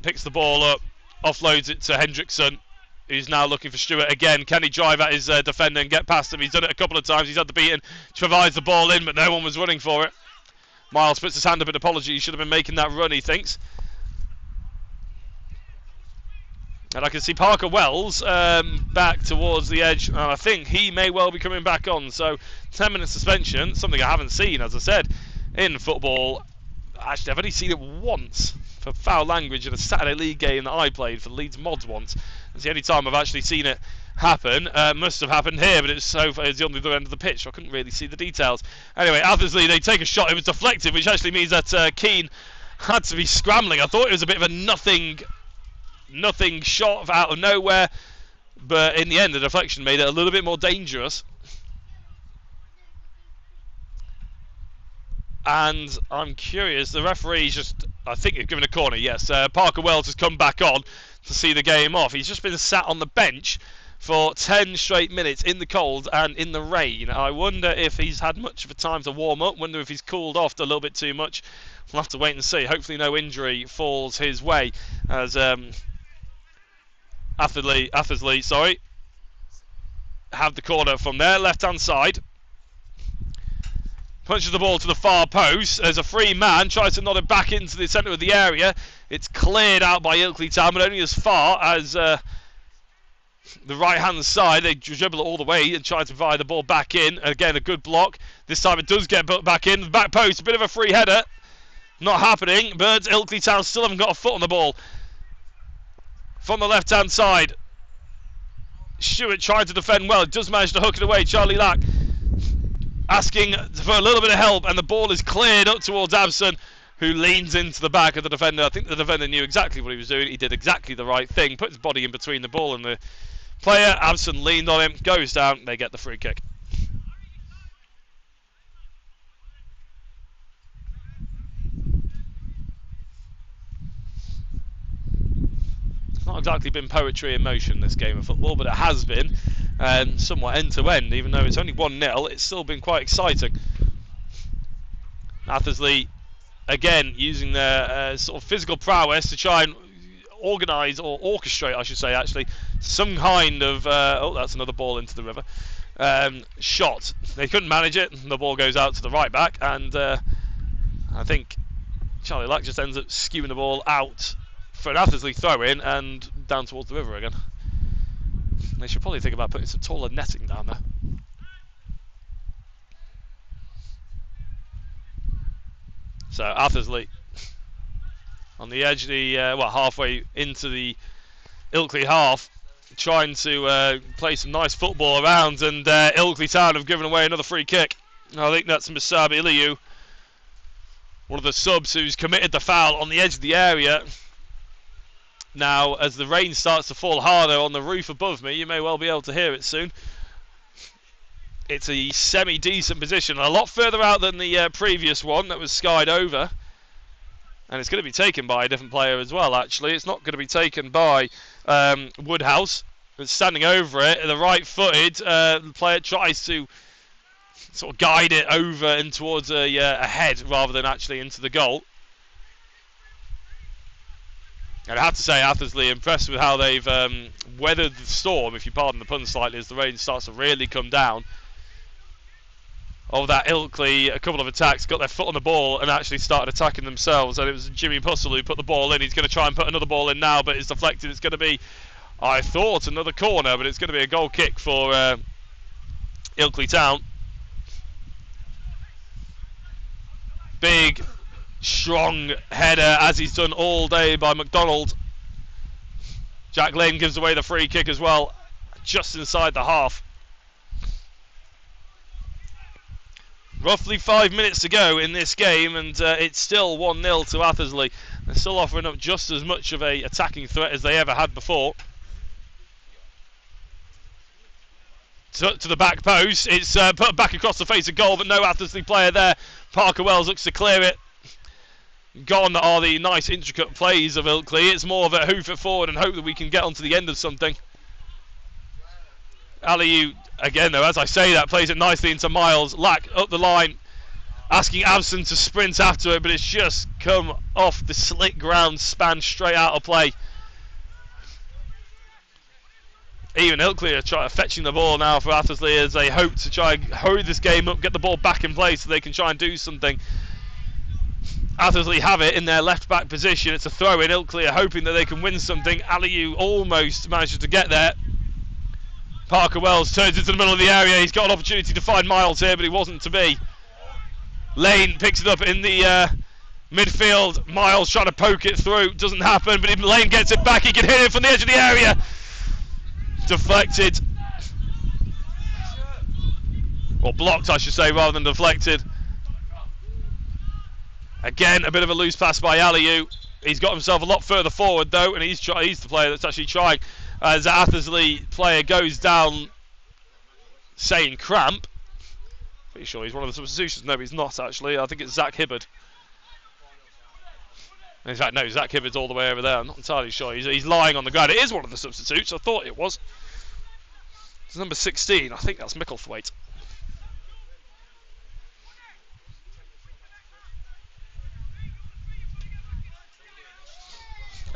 picks the ball up, offloads it to Hendrickson, who's now looking for Stewart again. Can he drive at his defender and get past him? He's done it a couple of times. He's had the beating, provides the ball in, but no one was running for it. Miles puts his hand up in apology. He should have been making that run, he thinks. And I can see Parker Wells back towards the edge, and I think he may well be coming back on. So 10-minute suspension, something I haven't seen, as I said, in football. Actually, I've only seen it once for foul language in a Saturday League game that I played for Leeds Mods once. It's the only time I've actually seen it happen. Must have happened here, but it's on the other end of the pitch, so I couldn't really see the details. Anyway, Athersley, they take a shot. It was deflected, which actually means that Keane had to be scrambling. I thought it was a bit of a nothing shot out of nowhere, but in the end, the deflection made it a little bit more dangerous. And I'm curious, the referee's just, I think he's given a corner, yes. Parker Wells has come back on to see the game off. He's just been sat on the bench for 10 straight minutes in the cold and in the rain. I wonder if he's had much of a time to warm up, wonder if he's cooled off a little bit too much. We'll have to wait and see. Hopefully no injury falls his way, as Athersley, have the corner from their left-hand side. Punches the ball to the far post. There's a free man. Tries to nod it back into the centre of the area. It's cleared out by Ilkley Town, but only as far as the right-hand side. They dribble it all the way and try to provide the ball back in. Again, a good block. This time it does get back in. The back post, a bit of a free header. Not happening, but Ilkley Town still haven't got a foot on the ball. From the left-hand side. Stewart tried to defend well. Does manage to hook it away. Charlie Lack asking for a little bit of help, and the ball is cleared up towards Abson, who leans into the back of the defender. I think the defender knew exactly what he was doing. He did exactly the right thing, put his body in between the ball and the player. Abson leaned on him, goes down, they get the free kick. It's not exactly been poetry in motion, this game of football, but it has been somewhat end-to-end. Even though it's only 1-0, it's still been quite exciting. Athersley, again, using their sort of physical prowess to try and organise, or orchestrate, I should say, actually, some kind of oh, that's another ball into the river. Shot. They couldn't manage it. The ball goes out to the right back, and I think Charlie Lack just ends up skewing the ball out for an Athersley throw-in and down towards the river again. They should probably think about putting some taller netting down there. So Athersley on the edge of the halfway into the Ilkley half, trying to play some nice football around, and Ilkley Town have given away another free kick. I think that's Musabi Iliu, one of the subs who's committed the foul on the edge of the area. Now, as the rain starts to fall harder on the roof above me, you may well be able to hear it soon. It's a semi-decent position, a lot further out than the previous one that was skied over. And it's going to be taken by a different player as well, actually. It's not going to be taken by Woodhouse. It's standing over it. The right-footed player tries to sort of guide it over and towards a head rather than actually into the goal. And I have to say, Athersley impressed with how they've weathered the storm, if you pardon the pun slightly, as the rain starts to really come down. Of that Ilkley, a couple of attacks, got their foot on the ball and actually started attacking themselves. And it was Jimmy Pussell who put the ball in. He's going to try and put another ball in now, but it's deflected. It's going to be, I thought, another corner, but it's going to be a goal kick for Ilkley Town. Big, strong header, as he's done all day by McDonald. Jack Lane gives away the free kick as well, just inside the half. Roughly 5 minutes to go in this game, and it's still 1-0 to Athersley. They're still offering up just as much of a attacking threat as they ever had before. To the back post, it's put back across the face of goal, but no Athersley player there. Parker Wells looks to clear it. Gone are the nice intricate plays of Ilkley. It's more of a hoof it forward and hope that we can get onto the end of something. Aliu, again though, as I say that, plays it nicely into Miles. Lack up the line, asking Abson to sprint after it, but it's just come off the slick ground, span straight out of play. Even Ilkley are fetching the ball now for Athersley as they hope to try and hurry this game up, get the ball back in play so they can try and do something. Athersley have it in their left back position. It's a throw in. Ilkley are hoping that they can win something. Aliu almost manages to get there. Parker Wells turns into the middle of the area. He's got an opportunity to find Miles here, but he wasn't to be. Lane picks it up in the midfield. Miles trying to poke it through. Doesn't happen, but if Lane gets it back, he can hit it from the edge of the area. Deflected. Or blocked, I should say, rather than deflected. Again, a bit of a loose pass by Aliu. He's got himself a lot further forward, though, and he's the player that's actually trying. As the Athersley player goes down, saying cramp. Pretty sure he's one of the substitutions. No, he's not, actually. I think it's Zach Hibbard. In fact, no, Zach Hibbard's all the way over there. I'm not entirely sure. He's lying on the ground. It is one of the substitutes. I thought it was. It's number 16. I think that's Micklethwaite.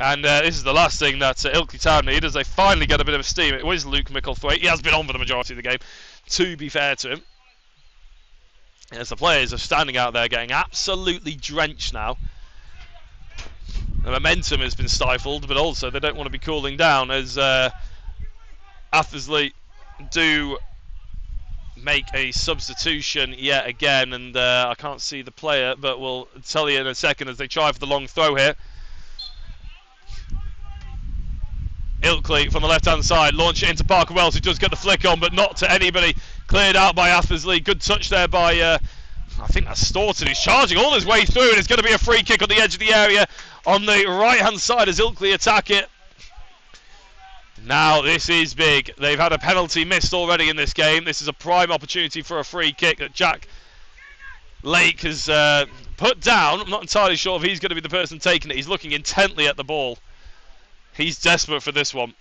And this is the last thing that Ilkley Town need as they finally get a bit of steam. It was Luke Micklethwaite. He has been on for the majority of the game, to be fair to him. As the players are standing out there getting absolutely drenched now. The momentum has been stifled, but also they don't want to be cooling down as Athersley do make a substitution yet again. And I can't see the player, but we'll tell you in a second as they try for the long throw here. Ilkley from the left-hand side, launch it into Parker Wells, who does get the flick on, but not to anybody. Cleared out by Athersley. Good touch there by, I think that's Staunton, who's charging all his way through, and it's going to be a free kick on the edge of the area on the right-hand side as Ilkley attack it. Now, this is big. They've had a penalty missed already in this game. This is a prime opportunity for a free kick that Jack Lake has put down. I'm not entirely sure if he's going to be the person taking it. He's looking intently at the ball. He's desperate for this one.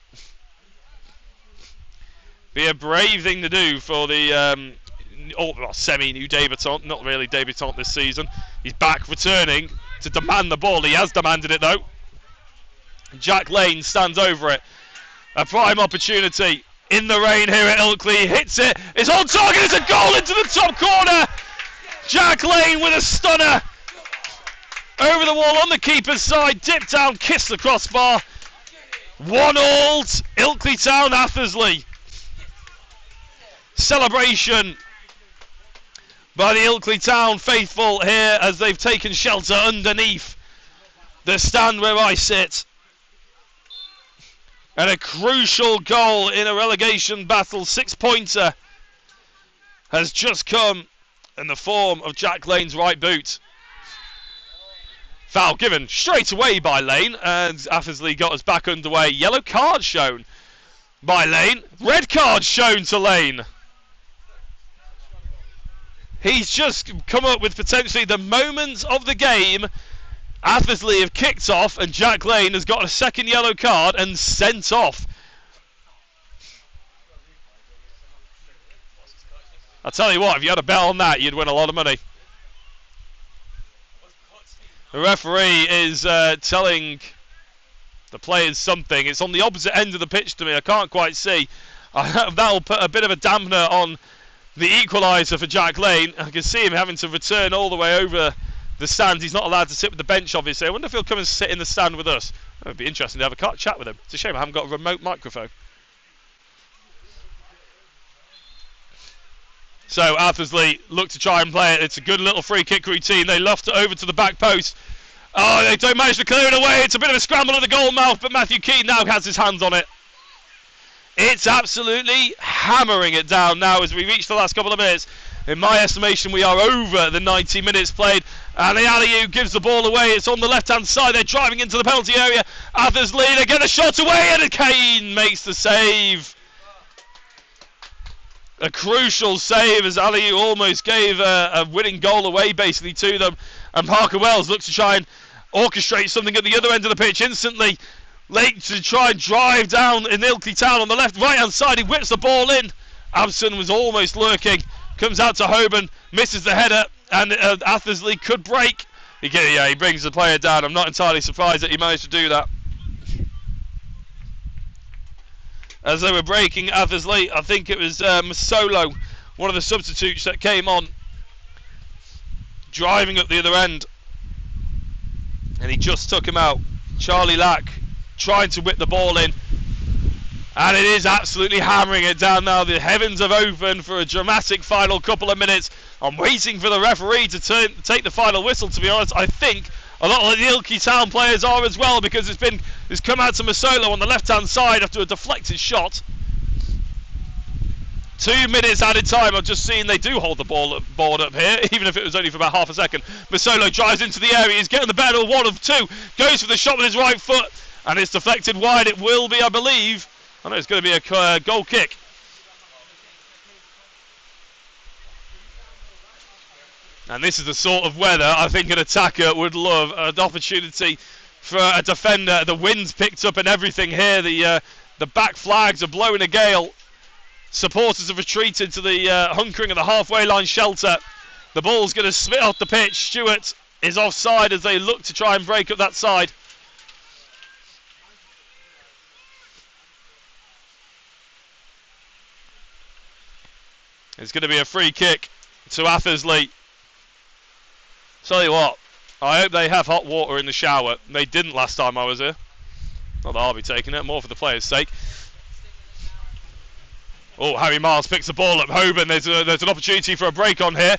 Be a brave thing to do for the semi-new debutant. Not really debutant this season. He's back returning to demand the ball. He has demanded it though. Jack Lane stands over it. A prime opportunity in the rain here at Ilkley. Hits it. It's on target. It's a goal into the top corner. Jack Lane with a stunner. Over the wall on the keeper's side. Dipped down, kissed the crossbar. 1-1. Ilkley Town, Athersley. Celebration by the Ilkley Town faithful here as they've taken shelter underneath the stand where I sit. And a crucial goal in a relegation battle, 6-pointer, has just come in the form of Jack Lane's right boot. Foul given straight away by Lane, and Athersley got us back underway. Yellow card shown by Lane. Red card shown to Lane. He's just come up with potentially the moment of the game. Athersley have kicked off, and Jack Lane has got a second yellow card and sent off. I'll tell you what, if you had a bet on that, you'd win a lot of money. The referee is telling the players something. It's on the opposite end of the pitch to me. I can't quite see. That'll put a bit of a dampener on the equaliser for Jack Lane. I can see him having to return all the way over the stand. He's not allowed to sit with the bench, obviously. I wonder if he'll come and sit in the stand with us. It would be interesting to have a chat with him. It's a shame I haven't got a remote microphone. So Athersley look to try and play it. It's a good little free kick routine. They loft it over to the back post. Oh, they don't manage to clear it away. It's a bit of a scramble at the goal mouth, but Matthew Keane now has his hands on it. It's absolutely hammering it down now as we reach the last couple of minutes. In my estimation, we are over the 90 minutes played. And the alley-oop gives the ball away. It's on the left-hand side. They're driving into the penalty area. Athersley, they get the shot away, and Kane makes the save. A crucial save as Ali almost gave a winning goal away basically to them. And Parker Wells looks to try and orchestrate something at the other end of the pitch instantly. Late to try and drive down in Ilkley Town on the right-hand side. He whips the ball in. Abson was almost lurking. Comes out to Hoban, misses the header, and Athersley could break. He brings the player down. I'm not entirely surprised that he managed to do that. As they were breaking Athersley, I think it was Masolo, one of the substitutes that came on, driving up the other end. And he just took him out. Charlie Lack trying to whip the ball in. And it is absolutely hammering it down now. The heavens have opened for a dramatic final couple of minutes. I'm waiting for the referee to take the final whistle, to be honest. I think a lot of the Ilkley Town players are as well, because it's come out to Masolo on the left-hand side after a deflected shot. 2 minutes added time. I've just seen they do hold the board up here, even if it was only for about half a second. Masolo drives into the area. He's getting the better of one of two. Goes for the shot with his right foot, and it's deflected wide. It will be, I believe. I know it's going to be a goal kick. And this is the sort of weather I think an attacker would love. An opportunity for a defender. The wind's picked up and everything here. The back flags are blowing a gale. Supporters have retreated to the hunkering of the halfway line shelter. The ball's going to spit off the pitch. Stewart is offside as they look to try and break up that side. It's going to be a free kick to Athersley. Tell you what, I hope they have hot water in the shower. They didn't last time I was here. Not that I'll be taking it, more for the players' sake. Oh, Harry Miles picks the ball up. Hoban, there's an opportunity for a break on here.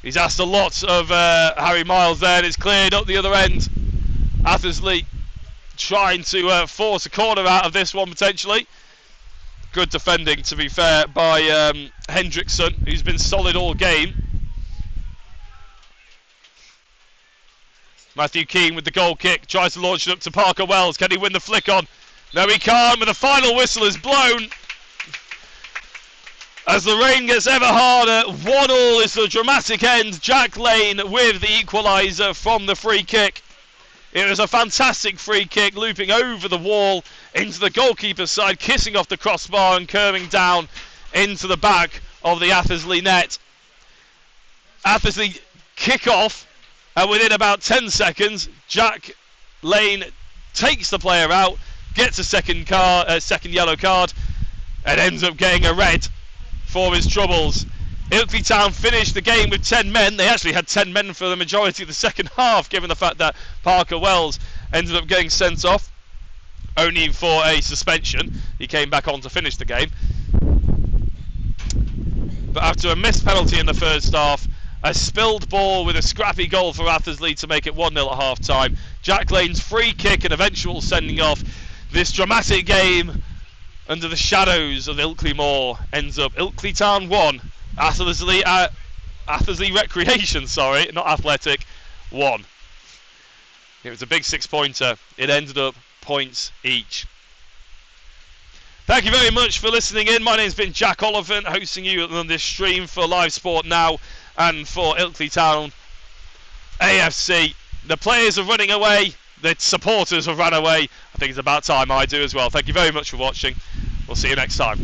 He's asked a lot of Harry Miles there, and it's cleared up the other end. Athersley trying to force a corner out of this one potentially. Good defending, to be fair, by Hendrickson, who's been solid all game. Matthew Keane with the goal kick, tries to launch it up to Parker Wells. Can he win the flick on? No, he can't, but the final whistle is blown. As the rain gets ever harder, 1-1 is the dramatic end. Jack Lane with the equaliser from the free kick. It was a fantastic free kick, looping over the wall into the goalkeeper's side, kissing off the crossbar and curving down into the back of the Athersley net. Athersley kick off, and within about 10 seconds, Jack Lane takes the player out, gets a second yellow card, and ends up getting a red for his troubles. Ilkley Town finished the game with 10 men. They actually had 10 men for the majority of the second half, given the fact that Parker Wells ended up getting sent off, only for a suspension. He came back on to finish the game. But after a missed penalty in the first half, a spilled ball with a scrappy goal for Athersley to make it 1-0 at half-time, Jack Lane's free kick and eventual sending off, this dramatic game under the shadows of Ilkley Moor ends up Ilkley Town 1, Athersley Recreation, sorry, not Athletic, 1. It was a big 6-pointer. It ended up points each. Thank you very much for listening in. My name's been Jack Oliphant, hosting you on this stream for Live Sport Now and for Ilkley Town AFC. The players are running away. The supporters have run away. I think it's about time I do as well. Thank you very much for watching. We'll see you next time.